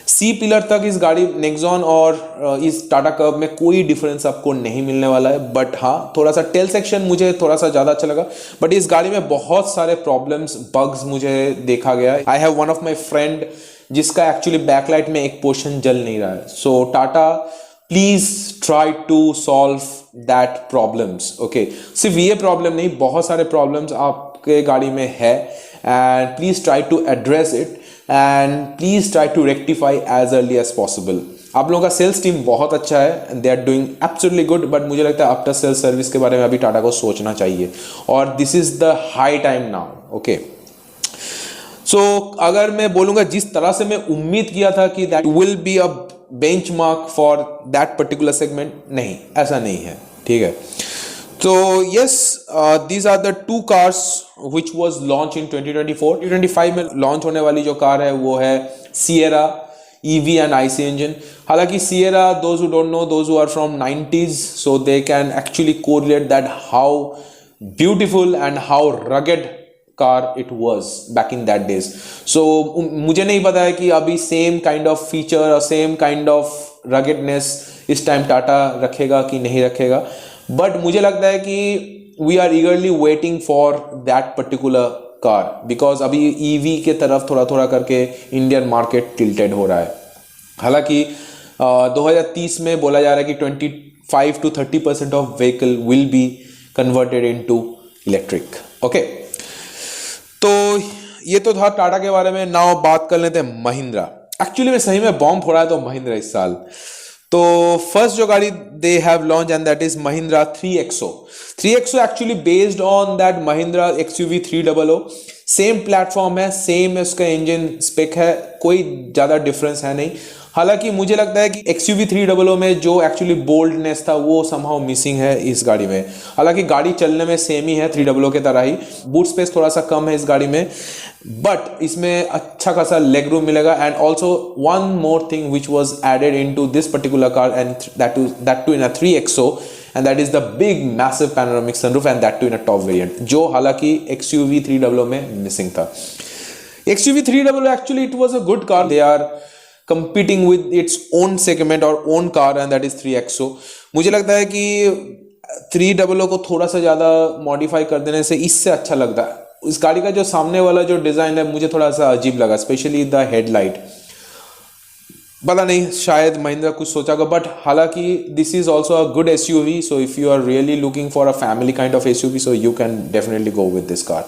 सी पिलर तक इस गाड़ी नेक्सॉन और इस टाटा कर्व में कोई डिफरेंस आपको नहीं मिलने वाला है, बट हाँ थोड़ा सा टेल सेक्शन मुझे थोड़ा सा ज़्यादा अच्छा लगा। बट इस गाड़ी में बहुत सारे प्रॉब्लम्स, बग्स मुझे देखा गया। I have one of my friend जिसका एक्चुअली बैकलाइट में एक पोर्शन जल नहीं रहा है। So Tata please try to solve that problems. Okay, सिर्फ ये प्रॉब्लम नहीं, बहुत सारे प्रॉब्लम्स आपके गाड़ी में है, and please try to address it and please try to rectify as early as possible. आप लोगों का सेल्स टीम बहुत अच्छा है, they are doing absolutely good, but मुझे लगता है आफ्टर सेल्स सर्विस के बारे में अभी टाटा को सोचना चाहिए, और this is the high time now. Okay, so अगर मैं बोलूंगा जिस तरह से मैं उम्मीद किया था कि that will be a benchmark for that particular segment, नहीं, ऐसा नहीं है, ठीक है। So yes, these are the 2 cars which was launched in 2024. 2025 में लॉन्च होने वाली जो कार है वो है Sierra EV and IC engine. हालांकि Sierra, those who don't know, those who are from 90s, so they can actually correlate that how beautiful and how rugged car it was back in that days. So मुझे नहीं पता है कि अभी same kind of feature और same kind of ruggedness इस time Tata रखेगा कि नहीं रखेगा, बट मुझे लगता है कि we are eagerly waiting for that particular car, because अभी ईवी के तरफ थोड़ा थोड़ा करके इंडियन मार्केट टिल्टेड हो रहा है। हालांकि 2030 में बोला जा रहा है कि 25 to 30% of vehicle will be converted into electric. Okay, तो ये तो था टाटा के बारे में। नाउ बात कर लेते हैं महिंद्रा। एक्चुअली में सही में बॉम्ब फोड़ा है तो महिंद्रा इस साल। तो फर्स्ट जो गाड़ी they have launch and that is Mahindra 3XO। 3XO actually based on that Mahindra XUV 300। Same platform है, सेम उसका इंजन स्पेक है, कोई ज़्यादा डिफरेंस है नहीं। हालांकि मुझे लगता है कि XUV 300 में जो एक्चुअली बोल्डनेस था वो समहाउ मिसिंग है इस गाड़ी में। हालांकि गाड़ी चलने में सेम ही है 300 के तरह ही, बूट स्पेस थोड़ा सा कम है इस गाड़ी में, बट इसमें अच्छा खासा लेग रूम मिलेगा। And also one more thing which was added in to this particular car and that too in a 3XO, and that is the big massive panoramic sunroof and that too in a top variant, जो हालांकि XUV 300 में missing था। XUV 300 actually it was a good car. They are competing with its own segment और own car and that is 3XO। मुझे लगता है कि 300 को थोड़ा सा ज़्यादा मॉडिफाई कर देने से इससे अच्छा लगता है। इस गाड़ी का जो सामने वाला जो डिजाइन है मुझे थोड़ा सा अजीब लगा, स्पेशली द हेडलाइट। पता नहीं, शायद महिंद्रा कुछ सोचा होगा, बट हालांकि this is also a good SUV, so if you are really looking for a family kind of SUV, so you can definitely go with this car.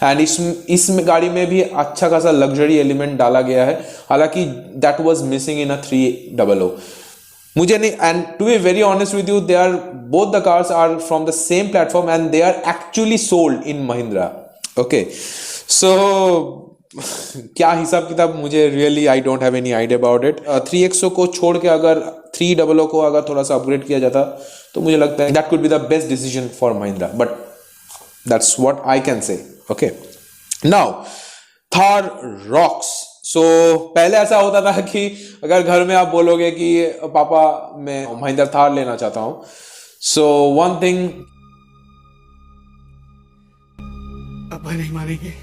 And इस गाड़ी में भी अच्छा खासा लग्जरी एलिमेंट डाला गया है, हालांकि that was missing in a 300। मुझे नहीं, and to be very honest with you, they are both the cars are from the same platform and they are actually sold in Mahindra. Okay, so क्या हिसाब किताब, मुझे really I don't have any idea about it. 3XO को छोड़ के अगर 300 को अगर थोड़ा सा अपग्रेड किया जाता तो मुझे लगता है that could be the best decision for Mahindra, but that's what I can say. Okay, now Thar Roxx. So पहले ऐसा होता था कि अगर घर में आप बोलोगे कि पापा मैं महिंद्रा थार लेना चाहता हूं, सो वन थिंग, पापा नहीं मानेंगे,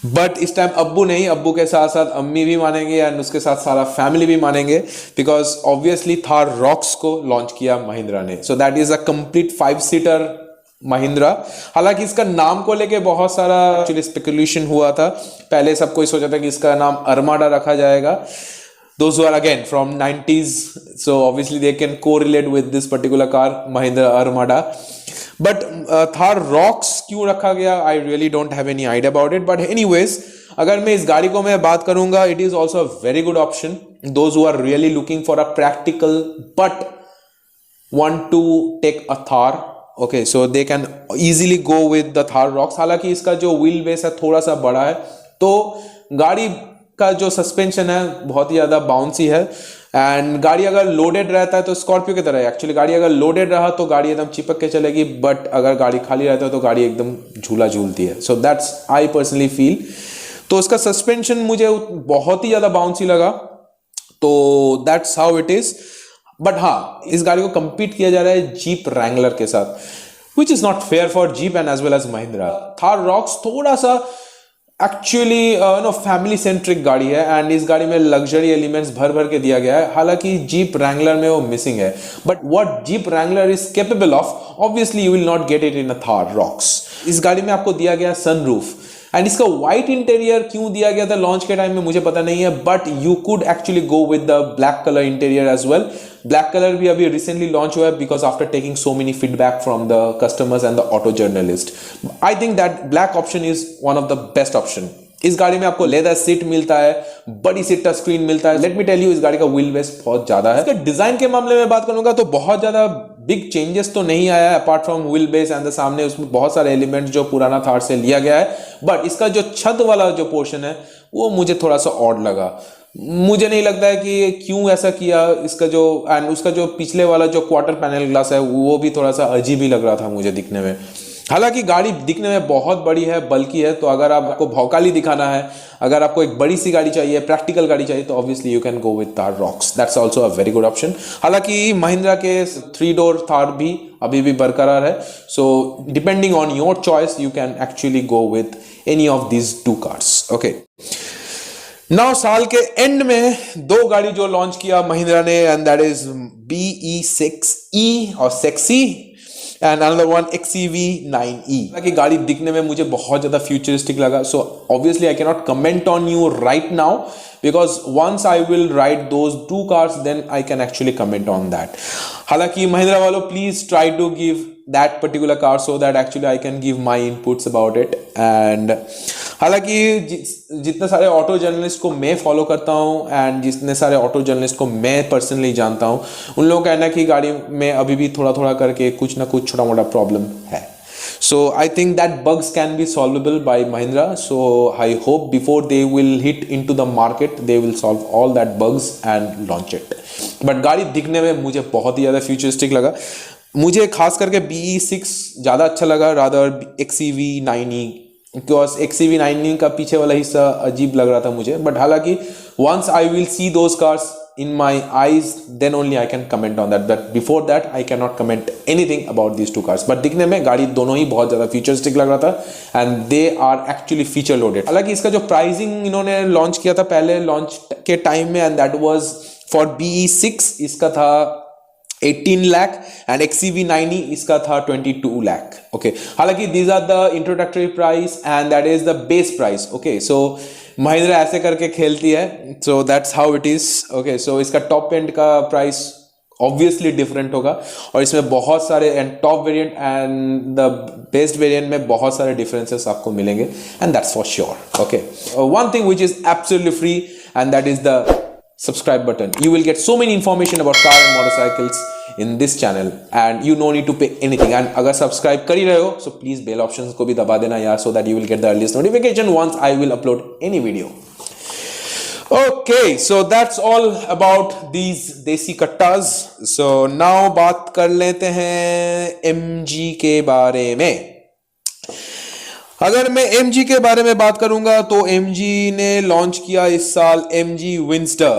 बट इस टाइम अब्बू नहीं, अब्बू के साथ साथ अम्मी भी मानेंगे एंड उसके साथ सारा फैमिली भी मानेंगे, बिकॉज ऑब्वियसली थार रॉक्स को लॉन्च किया महिंद्रा ने। So that is a complete 5-सीटर महिंद्रा। हालांकि इसका नाम को लेके बहुत सारा एक्चुअली स्पेकुलेशन हुआ था। पहले सब कोई सोचा था कि इसका नाम अरमाडा रखा जाएगा। Those who are again from 90s, so obviously they can correlate with this particular car, Mahindra Armada. But Thar Rocks क्यों रखा गया, I really don't have any idea about it. But anyways, अगर मैं इस गाड़ी को मैं बात करूंगा, it is also a very good option. Those who are really looking for a practical but want to take a Thar, okay, so they can easily go with the Thar Rocks. हालांकि इसका जो wheel base है थोड़ा सा बड़ा है, तो गाड़ी का जो सस्पेंशन है बहुत ही ज्यादा बाउंसी है। एंड गाड़ी अगर लोडेड रहता है तो स्कॉर्पियो की तरह है एक्चुअली, गाड़ी अगर लोडेड रहा तो गाड़ी एकदम चिपक के चलेगी, बट अगर गाड़ी खाली रहता है तो गाड़ी एकदम झूला झूलती है। So that's I personally feel. तो उसका सस्पेंशन मुझे बहुत ही ज्यादा बाउंसी लगा, तो that's how it is. But हाँ, इस गाड़ी को कंपीट किया जा रहा है जीप रैंगलर के साथ, which is not fair for Jeep and as well as Mahindra. Thar Roxx थोड़ा सा एक्चुअली फैमिली सेंट्रिक गाड़ी है एंड इस गाड़ी में लग्जरी एलिमेंट्स भर भर के दिया गया है, हालांकि जीप रैंगलर में वो मिसिंग है। But what jeep Wrangler is capable of, obviously you will not get it in a Thar rocks. इस गाड़ी में आपको दिया गया सनरूफ एंड इसका व्हाइट इंटीरियर क्यों दिया गया था लॉन्च के टाइम में मुझे पता नहीं है, but you could actually go with the black colour interior as well. Black colour भी अभी रिसेंटली लॉन्च हुआ है because after taking so many feedback from the customers and the auto journalist, I think that black option is one of the best option. इस गाड़ी में आपको leather seat मिलता है, बड़ी सी टच स्क्रीन मिलता है। लेट मी टेल यू, इस गाड़ी का व्हील बेस बहुत ज्यादा है। इसके डिजाइन के मामले में बात करूंगा तो बहुत ज्यादा बिग चेंजेस तो नहीं आया है apart from wheel base and सामने उसमें बहुत सारे एलिमेंट्स जो पुराना थार से लिया गया है, बट इसका जो छत वाला जो पोर्शन है वो मुझे थोड़ा सा ऑड लगा। मुझे नहीं लगता है कि क्यों ऐसा किया। इसका जो एंड उसका जो पिछले वाला जो क्वार्टर पैनल ग्लास है वो भी थोड़ा सा अजीब ही लग रहा था मुझे दिखने में। हालांकि गाड़ी दिखने में बहुत बड़ी है, बल्कि है, तो अगर आपको भौकाली दिखाना है, अगर आपको एक बड़ी सी गाड़ी चाहिए, प्रैक्टिकल गाड़ी चाहिए, तो obviously you can go with Thar rocks. That's also a very good option. हालांकि महिंद्रा के 3 डोर थार भी अभी भी बरकरार है, so depending on your choice you can actually go with any of these 2 cars. Okay, now साल के एंड में 2 गाड़ी जो लॉन्च किया महिंद्रा ने, एंड दैट इज BE6E और sexy and another one XEV9E। कि गाड़ी दिखने में मुझे बहुत ज्यादा फ्यूचरिस्टिक लगा, so obviously I can not comment on you right now because once I will ride those 2 cars then I can actually comment on that. हालांकि महिंद्रा वालों please try to give that particular car so that actually I can give my inputs about it। and हालांकि जितने सारे auto journalist को मैं follow करता हूं and जितने सारे ऑटो जर्नलिस्ट को मैं पर्सनली जानता हूं, उन लोगों का कहना है कि गाड़ी में अभी भी थोड़ा थोड़ा करके कुछ ना कुछ छोटा मोटा प्रॉब्लम है। So I think that bugs can be solvable by Mahindra. So I hope before they will hit into the market, they will solve all that bugs and launch it. But गाड़ी दिखने में मुझे बहुत ही ज़्यादा futuristic लगा। मुझे खास करके BE6 ज़्यादा अच्छा लगा रादर XEV9E, बिकॉज XEV9E का पीछे वाला हिस्सा अजीब लग रहा था मुझे। बट हालांकि once I will see those cars in my eyes, then only I can comment on that. But before that, I cannot comment anything about these 2 cars. But दिखने में गाड़ी दोनों ही बहुत ज़्यादा फ्यूचरिस्टिक लग रहा था and they are actually feature loaded. हालांकि इसका जो प्राइसिंग इन्होंने लॉन्च किया था पहले लॉन्च के टाइम में, and that was for BE6 इसका था 18 लाख एंड XCV90 इसका था 22 लाख। ओके, हालांकि these are the introductory price and that is the base price. Okay, so Mahindra ऐसे करके खेलती है, so that's how it is. Okay, so इसका टॉप एंड का प्राइस ऑब्वियसली डिफरेंट होगा और इसमें बहुत सारे end top variant and the best variant में बहुत सारे डिफरेंसेस आपको मिलेंगे and that's for sure. Okay, one thing which is absolutely free and that is the subscribe button. You will get so many information about car and motorcycles in this channel and you no need to pay anything. And अगर subscribe कर ही रहे हो so please bell options को भी दबा देना यार, so that you will get the earliest notification once I will upload any video. Okay, so that's all about these देसी कट्टास. So now बात कर लेते हैं MG के बारे में. अगर मैं MG के बारे में बात करूंगा तो MG ने लॉन्च किया इस साल MG Winster.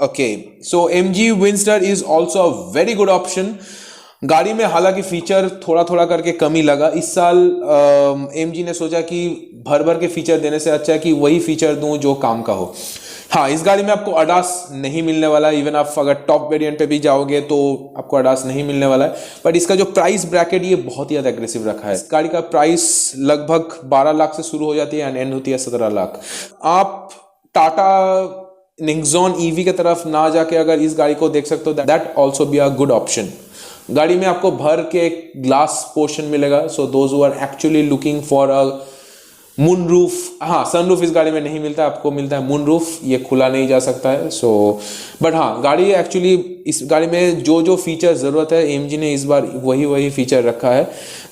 Okay, so MG Winster is also a very good option. गाड़ी में हालांकि फीचर थोड़ा थोड़ा करके कमी लगा इस साल. MG ने सोचा कि भर भर के फीचर देने से अच्छा है कि वही फीचर दूं जो काम का हो. हाँ, इस गाड़ी में आपको ADAS नहीं मिलने वाला है. इवन आप अगर टॉप वेरिएंट पे भी जाओगे तो आपको ADAS नहीं मिलने वाला है. बट इसका जो प्राइस ब्रैकेट ये बहुत ही ज्यादा एग्रेसिव रखा है. इस गाड़ी का प्राइस लगभग 12 लाख से शुरू हो जाती है एंड एंड होती है 17 लाख. आप टाटा निक्सॉन EV की तरफ ना जाके अगर इस गाड़ी को देख सकते हो, that also be a good option. गाड़ी में आपको भर के ग्लास पोर्शन मिलेगा. So those who are actually looking for a moon roof, हाँ सनरूफ इस गाड़ी में नहीं मिलता है, आपको मिलता है मून रूफ. ये खुला नहीं जा सकता है. सो बट हाँ, गाड़ी एक्चुअली इस गाड़ी में जो जो फीचर जरूरत है AMG ने इस बार वही फीचर रखा है.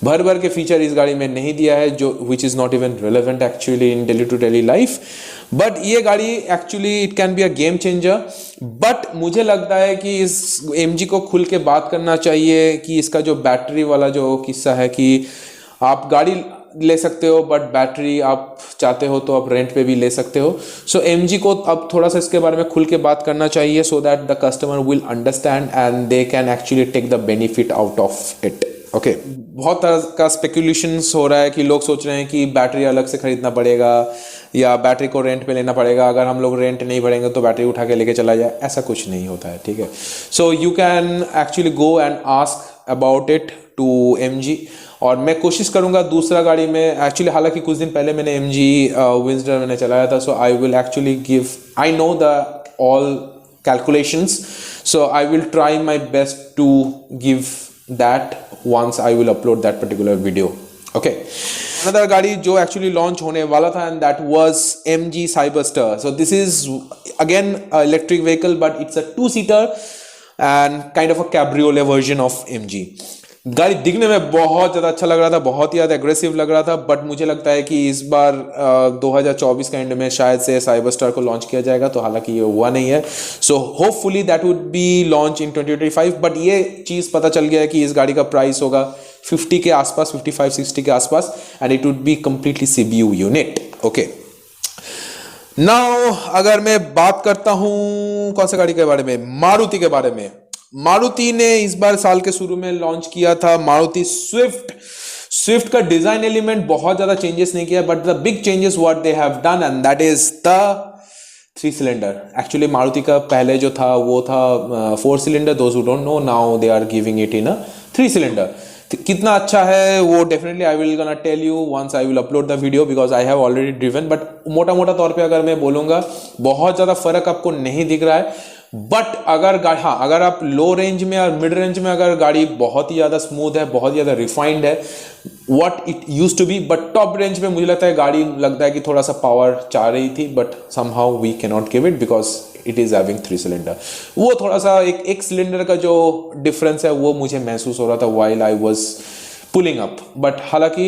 भर भर के फीचर इस गाड़ी में नहीं दिया है जो which is not even relevant actually in daily to daily life. But ये गाड़ी actually it can be a game changer. But मुझे लगता है कि इस MG को खुल के बात करना चाहिए कि इसका जो बैटरी वाला जो किस्सा है कि आप गाड़ी ले सकते हो बट बैटरी आप चाहते हो तो आप रेंट पे भी ले सकते हो. सो MG को अब थोड़ा सा इसके बारे में खुल के बात करना चाहिए so that the customer will understand and they can actually take the benefit out of it. Okay, बहुत तरह का स्पेकुलेशंस हो रहा है कि लोग सोच रहे हैं कि बैटरी अलग से खरीदना पड़ेगा या बैटरी को रेंट पे लेना पड़ेगा. अगर हम लोग रेंट नहीं भरेंगे तो बैटरी उठा के लेके चला जाए. ऐसा कुछ नहीं होता है, ठीक है. So you can actually go and ask about it to MG. और मैं कोशिश करूंगा दूसरा गाड़ी में एक्चुअली, हालांकि कुछ दिन पहले मैंने MG Winster मैंने चलाया था. So I will actually give, I know the all calculations, so I will try my best to give that once I will upload that particular video. Okay, another गाड़ी जो actually launch होने वाला था and that was MG Cyberster. So this is again a electric vehicle but it's a two-seater and kind of a cabriolet version of MG. गाड़ी दिखने में बहुत ज़्यादा अच्छा लग रहा था, बहुत ही ज़्यादा एग्रेसिव लग रहा था. बट मुझे लगता है कि इस बार 2024 के एंड में शायद से साइबरस्टार को लॉन्च किया जाएगा. तो हालांकि ये हुआ नहीं है. So hopefully that would be launch in 2025. But ये चीज़ पता चल गया है कि इस गाड़ी का प्राइस होगा 50 के आसपास, 55-60 के आसपास and it would be completely CBU unit. Okay, now अगर मैं बात करता हूँ कौन सा गाड़ी के बारे में, मारुति के बारे में. मारुति ने इस बार साल के शुरू में लॉन्च किया था मारुति स्विफ्ट का डिजाइन एलिमेंट बहुत ज्यादा चेंजेस नहीं किया. But the big changes what they have done and that is the 3 cylinder. Actually Maruti का पहले जो था वो था 4 cylinder. Those who don't know, now they are giving it in a 3 cylinder. कितना अच्छा है वो definitely I will gonna tell you once I will upload the video because I have already driven. But मोटा मोटा तौर पे अगर मैं बोलूंगा बहुत ज्यादा फर्क आपको नहीं दिख रहा है. बट अगर हाँ, अगर आप लो रेंज में और मिड रेंज में अगर गाड़ी बहुत ही ज्यादा स्मूथ है, बहुत ही ज्यादा रिफाइंड है what it used to be. But top range में मुझे लगता है गाड़ी लगता है कि थोड़ा सा पावर चाह रही थी but somehow we can not give it because it is having 3 cylinder. वो थोड़ा सा एक सिलेंडर का जो डिफरेंस है वो मुझे महसूस हो रहा था while I was pulling up. But हालांकि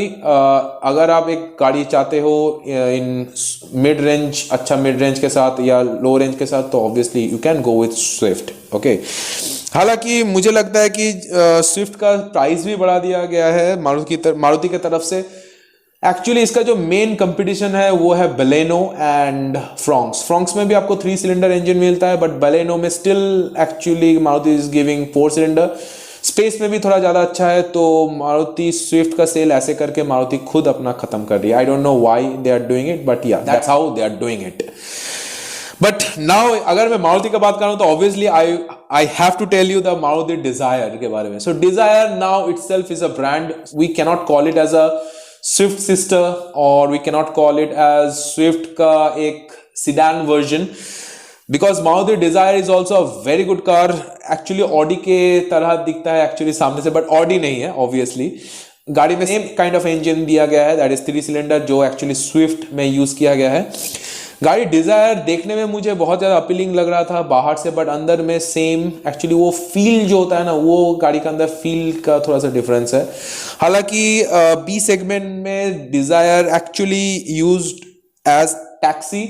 अगर आप एक गाड़ी चाहते हो इन मिड रेंज, अच्छा मिड रेंज के साथ या लो रेंज के साथ, तो obviously you can go with Swift. Okay, हालांकि मुझे लगता है कि स्विफ्ट का प्राइस भी बढ़ा दिया गया है मारुति की तरफ से. एक्चुअली इसका जो मेन कंपटीशन है वो है बलेनो एंड फ्रॉन्क्स में भी आपको 3 सिलेंडर इंजन मिलता है. बट बलेनो में still actually Maruti is giving 4 cylinder. Space में भी थोड़ा ज्यादा अच्छा है. तो मारुति स्विफ्ट का सेल ऐसे करके मारुति खुद अपना खत्म कर रही है. I don't know why they are doing it but yeah that's how they are doing it. But now अगर मैं मारुति का बात करूं तो obviously I have to tell you the Maruti Dzire के बारे में. So Dzire now itself is a brand. We cannot call it as a Swift sister और we cannot call it as Swift का एक sedan version, because Maruti desire is also a very good car. Actually Audi के तरह दिखता है actually सामने से, but Audi नहीं है ऑब्वियसली. गाड़ी में सेम काइंड ऑफ इंजन दिया गया है, दैट इज 3 सिलेंडर, जो एक्चुअली स्विफ्ट में यूज किया गया है. गाड़ी डिजायर देखने में मुझे बहुत ज्यादा अपीलिंग लग रहा था बाहर से, बट अंदर में सेम एक्चुअली वो फील जो होता है ना, वो गाड़ी का अंदर फील का थोड़ा सा डिफरेंस है. हालांकि बी सेगमेंट में Dzire actually used as taxi.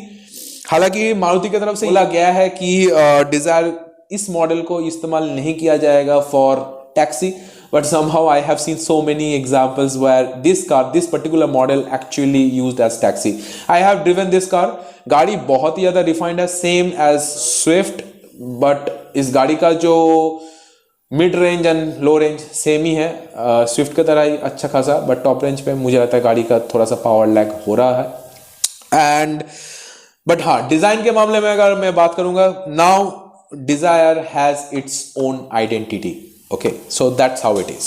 हालांकि मारुति की तरफ से बोला गया है कि डिजायर इस मॉडल को इस्तेमाल नहीं किया जाएगा for taxi, but somehow I have seen so many examples where this particular model actually used as taxi. I have driven this car. गाड़ी बहुत ही ज़्यादा refined है, same as Swift, but इस गाड़ी का जो mid range and low range same ही है, स्विफ्ट की तरह ही अच्छा खासा, बट टॉप रेंज पे मुझे लगता है गाड़ी का थोड़ा सा पावर लैग हो रहा है. एंड बट हाँ, डिजाइन के मामले में अगर मैं बात करूंगा, now Dzire has its own identity. Okay, so that's how it is.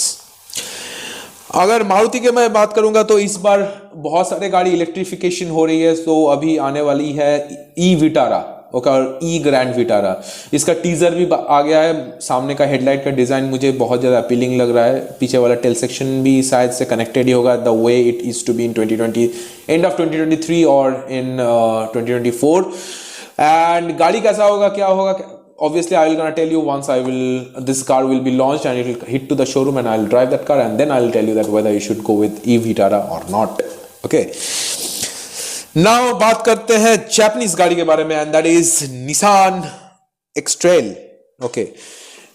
अगर मारुति के मैं बात करूंगा तो इस बार बहुत सारे गाड़ी इलेक्ट्रिफिकेशन हो रही है. तो अभी आने वाली है ई विटारा, ओके, और ई ग्रैंड विटारा. इसका टीजर भी आ गया है. सामने का हेडलाइट का डिजाइन मुझे बहुत ज्यादा अपीलिंग लग रहा है. पीछे वाला टेल सेक्शन भी शायद से कनेक्टेड ही होगा, the way it is to be in 2020, end of 2023 और इन 2024. एंड गाड़ी कैसा होगा, क्या होगा, obviously I will gonna tell you once this car will be launched and it will hit to the showroom and I'll drive that car, and then I'll tell you that whether you should go with e Vitara or not. Okay, now बात करते हैं Japanese गाड़ी के बारे में, and that is Nissan X-Trail. Okay,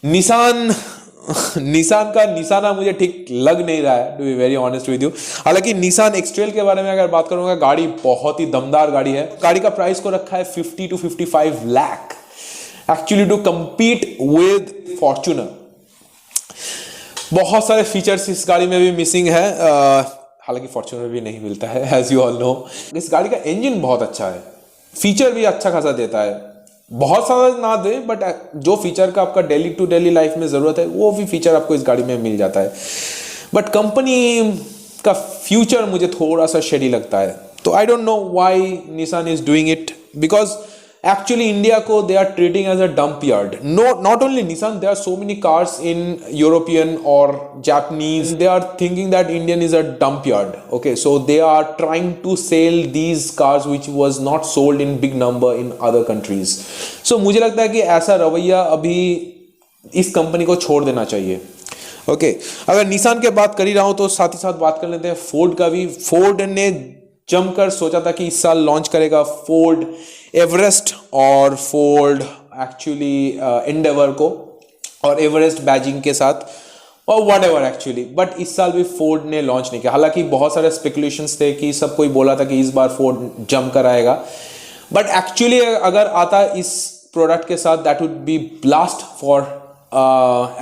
Nissan का निशाना मुझे ठीक लग नहीं रहा है, to be very honest with you. हालांकि निसान एक्सट्रेल के बारे में अगर बात करूंगा, गाड़ी बहुत ही दमदार गाड़ी है. गाड़ी का प्राइस को रखा है 50 to 55 lakh actually to compete with Fortuner. बहुत सारे फीचर्स इस गाड़ी में भी मिसिंग है, हालांकि फॉर्च्यूनर भी नहीं मिलता है, एज यू ऑल नो. इस गाड़ी का इंजन बहुत अच्छा है, फीचर भी अच्छा खासा देता है. बहुत सारा ना दे, बट जो फीचर का आपका डेली टू डेली लाइफ में जरूरत है, वो भी फीचर आपको इस गाड़ी में मिल जाता है. बट कंपनी का फ्यूचर मुझे थोड़ा सा शेडी लगता है. तो आई don't know why Nissan is doing it, because actually India ko they are treating as a dump yard. No, not only Nissan, there are so many cars in European or Japanese, they are thinking that Indian is a dump yard. Okay, so they are trying to sell these cars which was not sold in big number in other countries. So मुझे लगता है कि ऐसा रवैया अभी इस company को छोड़ देना चाहिए. ओके, अगर निसान के बात कर ही रहा हूं तो साथ ही साथ बात कर लेते हैं फोर्ड का भी. फोर्ड ने जमकर सोचा था कि इस साल लॉन्च करेगा फोर्ड एवरेस्ट और फोर्ड एक्चुअली एंडेवर को, और एवरेस्ट बैजिंग के साथ और व्हाट एवर एक्चुअली. बट इस साल भी फोर्ड ने लॉन्च नहीं किया. हालांकि बहुत सारे स्पेकुलेशंस थे कि सब कोई बोला था कि इस बार फोर्ड जम कर आएगा, बट एक्चुअली अगर आता इस प्रोडक्ट के साथ, that would be blast for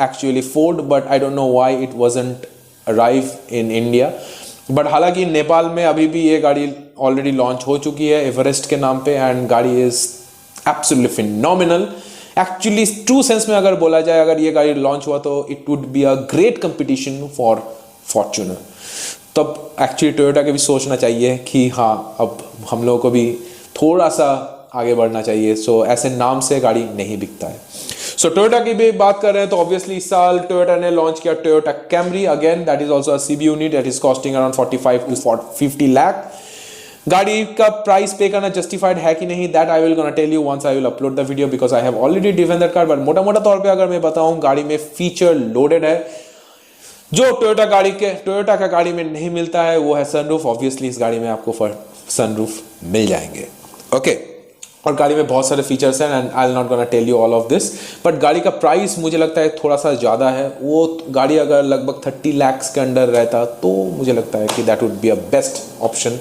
actually Ford. But I don't know why it wasn't arrive in India. But हालांकि नेपाल में अभी भी ये गाड़ी ऑलरेडी लॉन्च हो चुकी है एवरेस्ट के नाम पे, एंड गाड़ी is absolutely phenomenal. Actually true sense में अगर बोला जाए, अगर ये गाड़ी लॉन्च हुआ तो it would be a great competition for Fortuner. तब एक्चुअली टोयोटा के भी सोचना चाहिए कि हाँ, अब हम लोगों को भी थोड़ा सा आगे बढ़ना चाहिए. सो ऐसे नाम से गाड़ी नहीं बिकता है. सो टोयोटा की भी बात कर रहे हैं तो ऑब्वियसली इस साल टोयोटा ने लॉन्च किया Toyota Camry. Again that is also a CB unit, that is costing around 45 to 50 lakh. गाड़ी का प्राइस पे करना जस्टिफाइड है कि नहीं, that I will gonna tell you once I will upload the video, because I have already driven that car. But मोटा मोटा तौर पे अगर मैं बताऊं, गाड़ी में फीचर लोडेड है. जो टोयोटा का गाड़ी में नहीं मिलता है वो है सनरूफ. ऑब्वियसली इस गाड़ी में आपको सनरूफ मिल जाएंगे. ओके, और गाड़ी में बहुत सारे फीचर्स हैं, and I will not gonna tell you all of this. But गाड़ी का प्राइस मुझे लगता है थोड़ा सा ज़्यादा है. वो गाड़ी अगर लगभग 30 लाख के अंडर रहता तो मुझे लगता है कि that would be a best option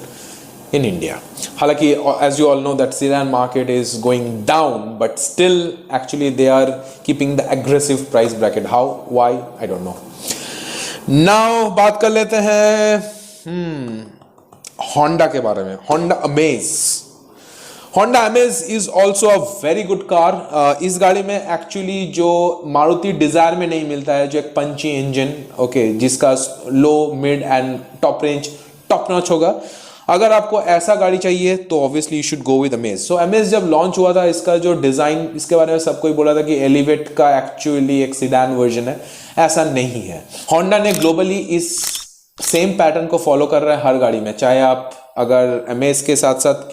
in India. हालांकि as you all know that sedan market is going down, but still actually they are keeping the aggressive price bracket. How? Why? I don't know. Now बात कर लेते हैं Honda के बारे में. Honda Amaze. Honda Amaze is also a very good car. इस गाड़ी में एक्चुअली जो मारुति डिजायर में नहीं मिलता है, जो एक पंची इंजन, ओके, जिसका low mid end top range top notch होगा, अगर आपको ऐसा गाड़ी चाहिए तो obviously you should go with Amaze. So Amaze जब लॉन्च हुआ था, इसका जो डिजाइन, इसके बारे में सबको ही बोला था कि एलिवेट का एक्चुअली एक सिडान वर्जन है. ऐसा नहीं है. होंडा ने ग्लोबली इस सेम पैटर्न को फॉलो कर रहा है हर गाड़ी में. चाहे आप अगर अमेज के साथ साथ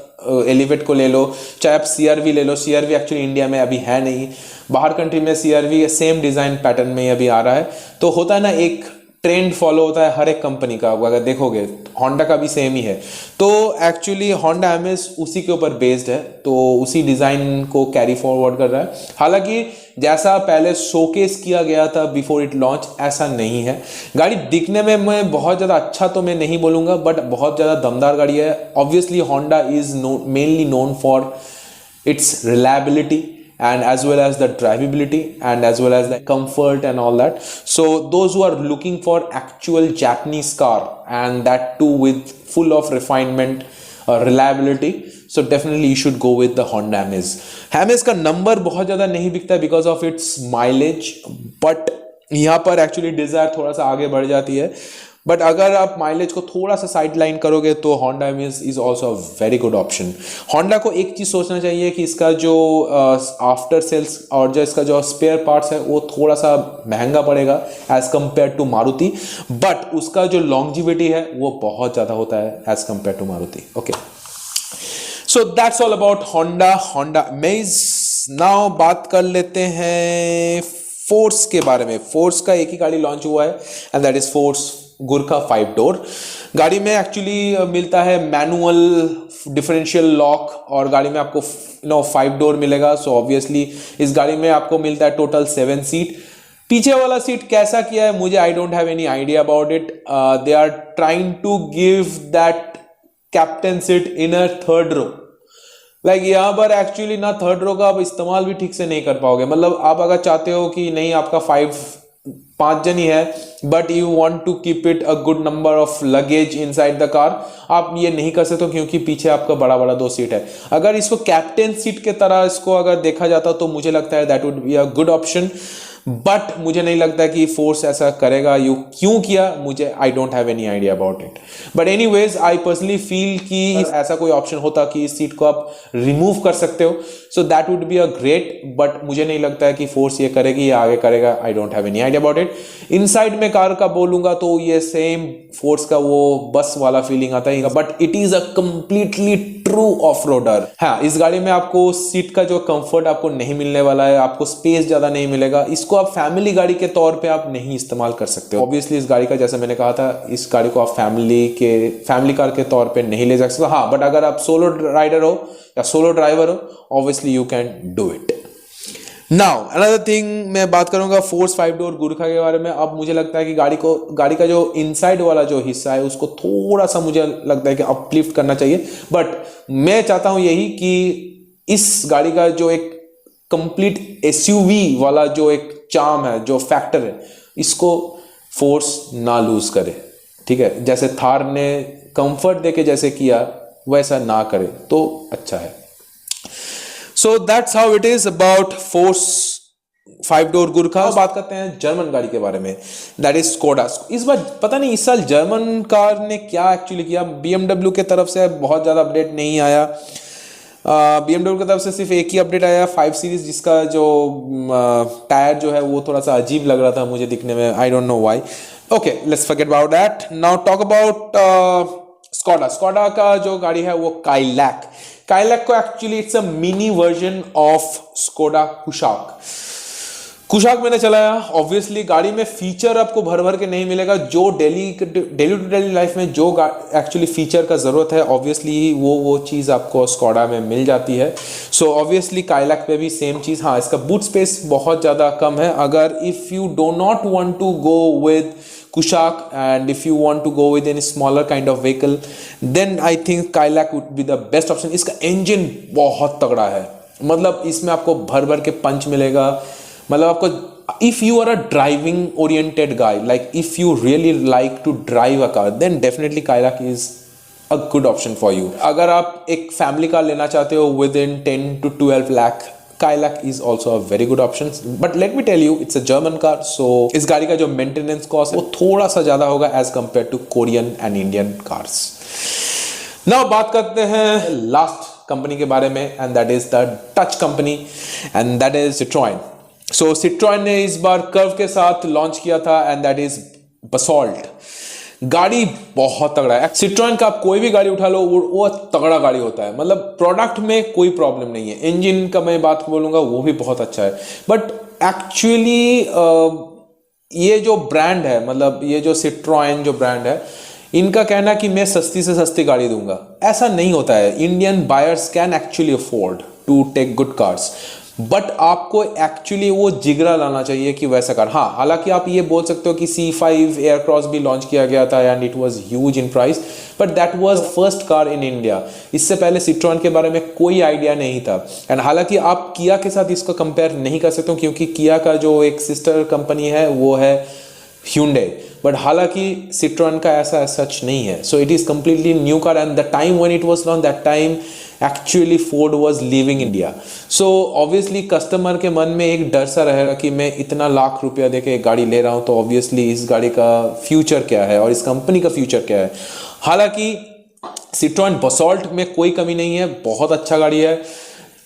एलिवेट को ले लो, चाहे आप सीआरवी ले लो. सीआरवी एक्चुअली इंडिया में अभी है नहीं, बाहर कंट्री में सीआरवी सेम डिजाइन पैटर्न में ही अभी आ रहा है. तो होता है ना, एक ट्रेंड फॉलो होता है हर एक कंपनी का. अगर देखोगे होंडा का भी सेम ही है. तो एक्चुअली होंडा अमेज उसी के ऊपर बेस्ड है, तो उसी डिजाइन को कैरी फॉरवर्ड कर रहा है. हालांकि जैसा पहले शोकेस किया गया था बिफोर इट लॉन्च, ऐसा नहीं है. गाड़ी दिखने में मैं बहुत ज़्यादा अच्छा तो मैं नहीं बोलूँगा, बट बहुत ज़्यादा दमदार गाड़ी है. Obviously Honda is mainly known for its reliability and as well as the drivability and as well as the comfort and all that. So those who are looking for actual Japanese car and that too with full of refinement, reliability, so definitely you should go with the Honda Amaze. Amaze का number बहुत ज़्यादा नहीं बिकता है because of its mileage, but यहाँ पर actually Dzire थोड़ा सा आगे बढ़ जाती है. बट अगर आप माइलेज को थोड़ा सा साइड लाइन करोगे तो Honda amaze is also a very good option. Honda को एक चीज सोचना चाहिए कि इसका जो आफ्टर सेल्स और जो इसका जो स्पेयर पार्ट्स है वो थोड़ा सा महंगा पड़ेगा as compare to Maruti, but उसका जो लॉन्जिविटी है वो बहुत ज्यादा होता है as compare to Maruti. Okay, so that's all about Honda Amaze. Now बात कर लेते हैं फोर्स के बारे में. फोर्स का एक ही गाड़ी लॉन्च हुआ है and that is force Gurkha 5 door. गाड़ी में एक्चुअली मिलता है मैनुअल डिफरेंशियल लॉक और गाड़ी में आपको 5 डोर मिलेगा. सो ऑब्वियसली इस गाड़ी में आपको मिलता है टोटल 7 सीट. पीछे वाला सीट कैसा किया है मुझे I don't have any idea about it. They are trying to give that captain seat in a third row. Like यहाँ पर एक्चुअली ना थर्ड रो का आप इस्तेमाल भी ठीक से नहीं कर पाओगे. मतलब आप अगर चाहते हो कि नहीं आपका 5 जन ही है but you want to keep it a good number of luggage inside the car, आप ये नहीं कर सकते क्योंकि पीछे आपका बड़ा बड़ा 2 सीट है. अगर इसको कैप्टन सीट के तरह इसको अगर देखा जाता तो मुझे लगता है that would be a good option, but मुझे नहीं लगता कि फोर्स ऐसा करेगा. यू क्यों किया मुझे I don't have any idea about it. But anyways I personally feel कि ऐसा कोई ऑप्शन होता कि इस सीट को आप रिमूव कर सकते हो, so that would be a great, but मुझे नहीं लगता है कि फोर्स ये करेगी या आगे करेगा. आई don't have any idea about it. Inside में कार का बोलूंगा तो ये सेम फोर्स का वो बस वाला फीलिंग आता है, but it is a completely true off roader. हाँ, इस गाड़ी में आपको सीट का जो कंफर्ट आपको नहीं मिलने वाला है, आपको स्पेस ज्यादा नहीं मिलेगा. इसको आप फैमिली गाड़ी के तौर पे आप नहीं इस्तेमाल कर सकते हो. ऑब्वियसली इस गाड़ी का जैसे मैंने कहा था, इस गाड़ी को आप फैमिली कार के तौर पे नहीं ले जा सकते. हाँ, बट अगर आप सोलो राइडर हो या सोलो ड्राइवर हो, obviously you can do it. Now another thing, मैं बात करूंगा फोर्स 5 डोर गुरखा के बारे में. अब मुझे लगता है कि गाड़ी का जो इनसाइड वाला जो हिस्सा है उसको थोड़ा सा मुझे लगता है कि अपलिफ्ट करना चाहिए. बट मैं चाहता हूं यही कि इस गाड़ी का जो एक कंप्लीट एसयूवी वाला जो एक चार्म है, जो फैक्टर है, इसको फोर्स ना लूज करे. ठीक है, जैसे थार ने कंफर्ट देके जैसे किया वैसा ना करे तो अच्छा है. So that's how it is about force 5 door Gurkha. बात करते हैं जर्मन गाड़ी के बारे में, दैट इज स्कोडा. इस बार पता नहीं इस साल जर्मन कार ने क्या एक्चुअली किया. BMW के तरफ से बहुत ज्यादा अपडेट नहीं आया. BMW की तरफ से सिर्फ एक ही अपडेट आया 5 सीरीज, जिसका जो टायर जो है वो थोड़ा सा अजीब लग रहा था मुझे दिखने में. आई don't know why. Okay, let's forget about that. Now talk about Skoda का जो गाड़ी है वो काइलैक को actually it's a mini version of Skoda Kushaq मैंने चलाया. ऑब्वियसली गाड़ी में फीचर आपको भर भर के नहीं मिलेगा. जो डेली टू डेली लाइफ में जो एक्चुअली फीचर का जरूरत है, ऑब्वियसली वो चीज आपको स्कोडा में मिल जाती है. सो ऑब्वियसली काइलैक पे भी सेम चीज. हाँ, इसका बूट स्पेस बहुत ज्यादा कम है. अगर if you do not want to go with Kushaq and if you want to go with any smaller kind of vehicle, then I think Kailak would be the best option. इसका engine बहुत तगड़ा है. मतलब इसमें आपको भर भर के पंच मिलेगा. मतलब आपको if you are a driving oriented guy, like if you really like to drive a car, then definitely Kailak is a good option for you. अगर आप एक फैमिली कार लेना चाहते हो within 10 to 12 lakh, Kailak is also a very good option. But let me tell you, it's a German car, so इस गाड़ी का जो मेंटेनेंस कॉस्ट है वो थोड़ा सा ज़्यादा होगा as compared to Korean and Indian cars. Now बात करते हैं लास्ट कंपनी के बारे में, and that is the Dutch company, and that is Citroën. So Citroën ने इस बार कर्व के साथ लॉन्च किया था, and that is Basalt. गाड़ी बहुत तगड़ा है। Citroën का आप कोई भी गाड़ी उठा लो वो तगड़ा गाड़ी होता है, मतलब प्रोडक्ट में कोई प्रॉब्लम नहीं है। इंजन का मैं बात बोलूंगा वो भी बहुत अच्छा है, बट एक्चुअली ये जो ब्रांड है, मतलब ये जो Citroën जो ब्रांड है, इनका कहना कि मैं सस्ती से सस्ती गाड़ी दूंगा, ऐसा नहीं होता है। Indian buyers can actually afford to take good cars, but आपको एक्चुअली वो जिगरा लाना चाहिए कि वैसा कार। हाँ, हालांकि आप ये बोल सकते हो कि C5 एयरक्रॉस भी लॉन्च किया गया था and it was huge in price, but that was first car in India. इससे पहले Citroën के बारे में कोई आइडिया नहीं था। एंड हालांकि आप किया के साथ इसको कंपेयर नहीं कर सकते हो, क्योंकि किया का जो एक सिस्टर कंपनी है वो है Hyundai, बट हालांकि Citroën का ऐसा सच नहीं है। So it is completely new car, and the time when it was launch, that time actually Ford was leaving India. So obviously customer के मन में एक डर सा रहेगा कि मैं इतना लाख रुपया देके एक गाड़ी ले रहा हूं, तो ऑब्वियसली इस गाड़ी का फ्यूचर क्या है और इस कंपनी का फ्यूचर क्या है। हालांकि Citroën Basalt में कोई कमी नहीं है, बहुत अच्छा गाड़ी है।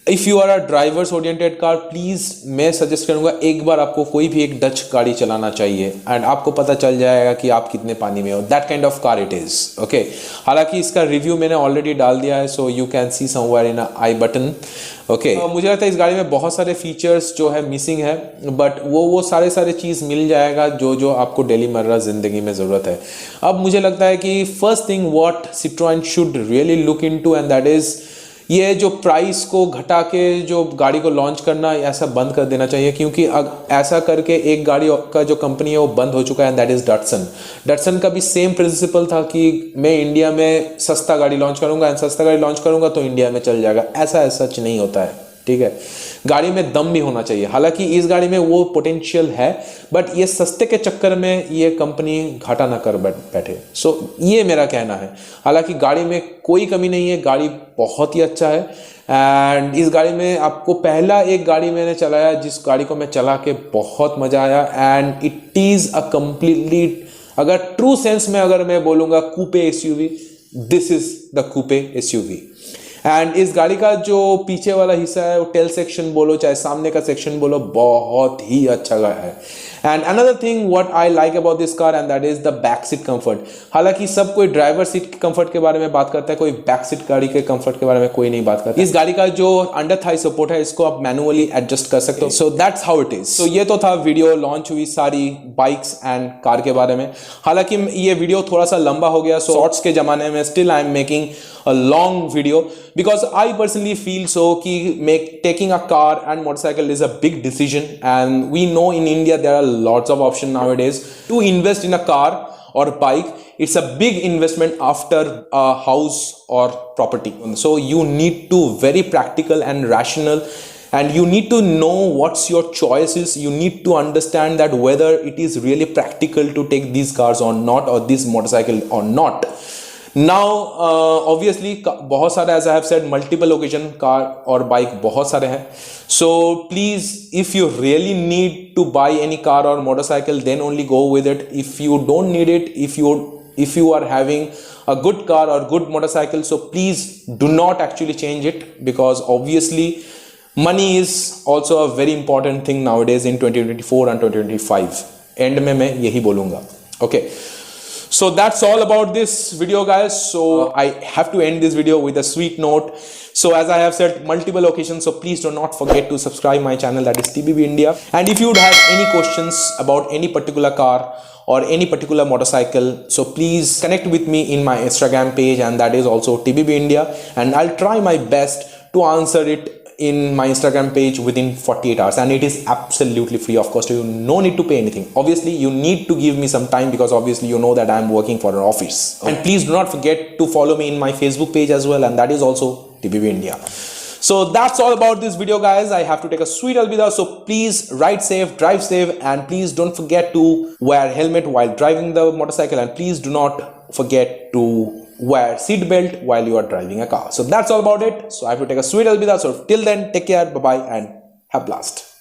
If you are a drivers oriented car, please मैं सजेस्ट करूंगा एक बार आपको कोई भी एक डच गाड़ी चलाना चाहिए, एंड आपको पता चल जाएगा कि आप कितने पानी में हो। That kind of car it is, okay. हालांकि इसका रिव्यू मैंने ऑलरेडी डाल दिया है, so you can see somewhere in I button, okay. मुझे लगता है इस गाड़ी में बहुत सारे फीचर्स जो है मिसिंग है, बट वो सारे चीज़ मिल जाएगा जो आपको डेली मर्रा ज़िंदगी में ज़रूरत है। अब मुझे लगता है कि first thing what Citroën should really look into, and that is ये जो प्राइस को घटा के जो गाड़ी को लॉन्च करना, ऐसा बंद कर देना चाहिए, क्योंकि ऐसा करके एक गाड़ी का जो कंपनी है वो बंद हो चुका है, एंड दैट इज डटसन का भी सेम प्रिंसिपल था कि मैं इंडिया में सस्ता गाड़ी लॉन्च करूंगा, एंड सस्ता गाड़ी लॉन्च करूंगा तो इंडिया में चल जाएगा। ऐसा सच नहीं होता है, ठीक है। गाड़ी में दम भी होना चाहिए। हालांकि इस गाड़ी में वो पोटेंशियल है, बट ये सस्ते के चक्कर में ये कंपनी घाटा ना कर बैठे। सो ये मेरा कहना है। हालांकि गाड़ी में कोई कमी नहीं है, गाड़ी बहुत ही अच्छा है। एंड इस गाड़ी में आपको पहला एक गाड़ी मैंने चलाया जिस गाड़ी को मैं चला के बहुत मजा आया, and it is a completely, अगर ट्रू सेंस में अगर मैं बोलूंगा coupe SUV, this is the coupe SUV. And इस गाड़ी का जो पीछे वाला हिस्सा है, वो टेल सेक्शन बोलो चाहे सामने का सेक्शन बोलो, बहुत ही अच्छा है। And another thing what I like about this car, and that is the back seat comfort. हालांकि सब कोई ड्राइवर सीट के कंफर्ट के बारे में बात करता है, कोई बैक सीट गाड़ी के कंफर्ट के बारे में कोई नहीं बात करता। इस गाड़ी का जो अंडर थाई सपोर्ट है, इसको आप मैनुअली एडजस्ट कर सकते हो। So that's how it is. So ये तो था वीडियो लॉन्च हुई सारी बाइक्स एंड कार के बारे में। हालांकि ये वीडियो थोड़ा सा लंबा हो गया, शॉर्ट्स के जमाने में, still I am making a long video because I personally feel so कि taking a car and motorcycle is a big decision, and we know in India there are lots of options nowadays to invest in a car or bike. It's a big investment after a house or property, so you need to very practical and rational, and you need to know what's your choices. You need to understand that whether it is really practical to take these cars or not, or this motorcycle or not. Now obviously बहुत सारे, as I have said, multiple occasion car और bike बहुत सारे हैं। So please, if you really need to buy any car or motorcycle, then only go with it. If you don't need it, if you are having a good car or good motorcycle, so please do not actually change it, because obviously money is also a very important thing nowadays in 2024 and 2025. End में मैं यही बोलूँगा, okay? So that's all about this video, guys. So I have to end this video with a sweet note. So as I have said multiple occasions, so please do not forget to subscribe my channel, that is TBB India. And if you would have any questions about any particular car or any particular motorcycle, so please connect with me in my Instagram page, and that is also TBB India, and I'll try my best to answer it in my Instagram page within 48 hours, and it is absolutely free of cost. You no need to pay anything. Obviously you need to give me some time, because obviously you know that I am working for an office. And please do not forget to follow me in my Facebook page as well, and that is also TBB India. So that's all about this video, guys. I have to take a sweet alvida, so please ride safe, drive safe, and please don't forget to wear helmet while driving the motorcycle, and please do not forget to wear seat belt while you are driving a car. So that's all about it. So I have to take a sweet alvida. So till then, take care, bye bye, and have blast.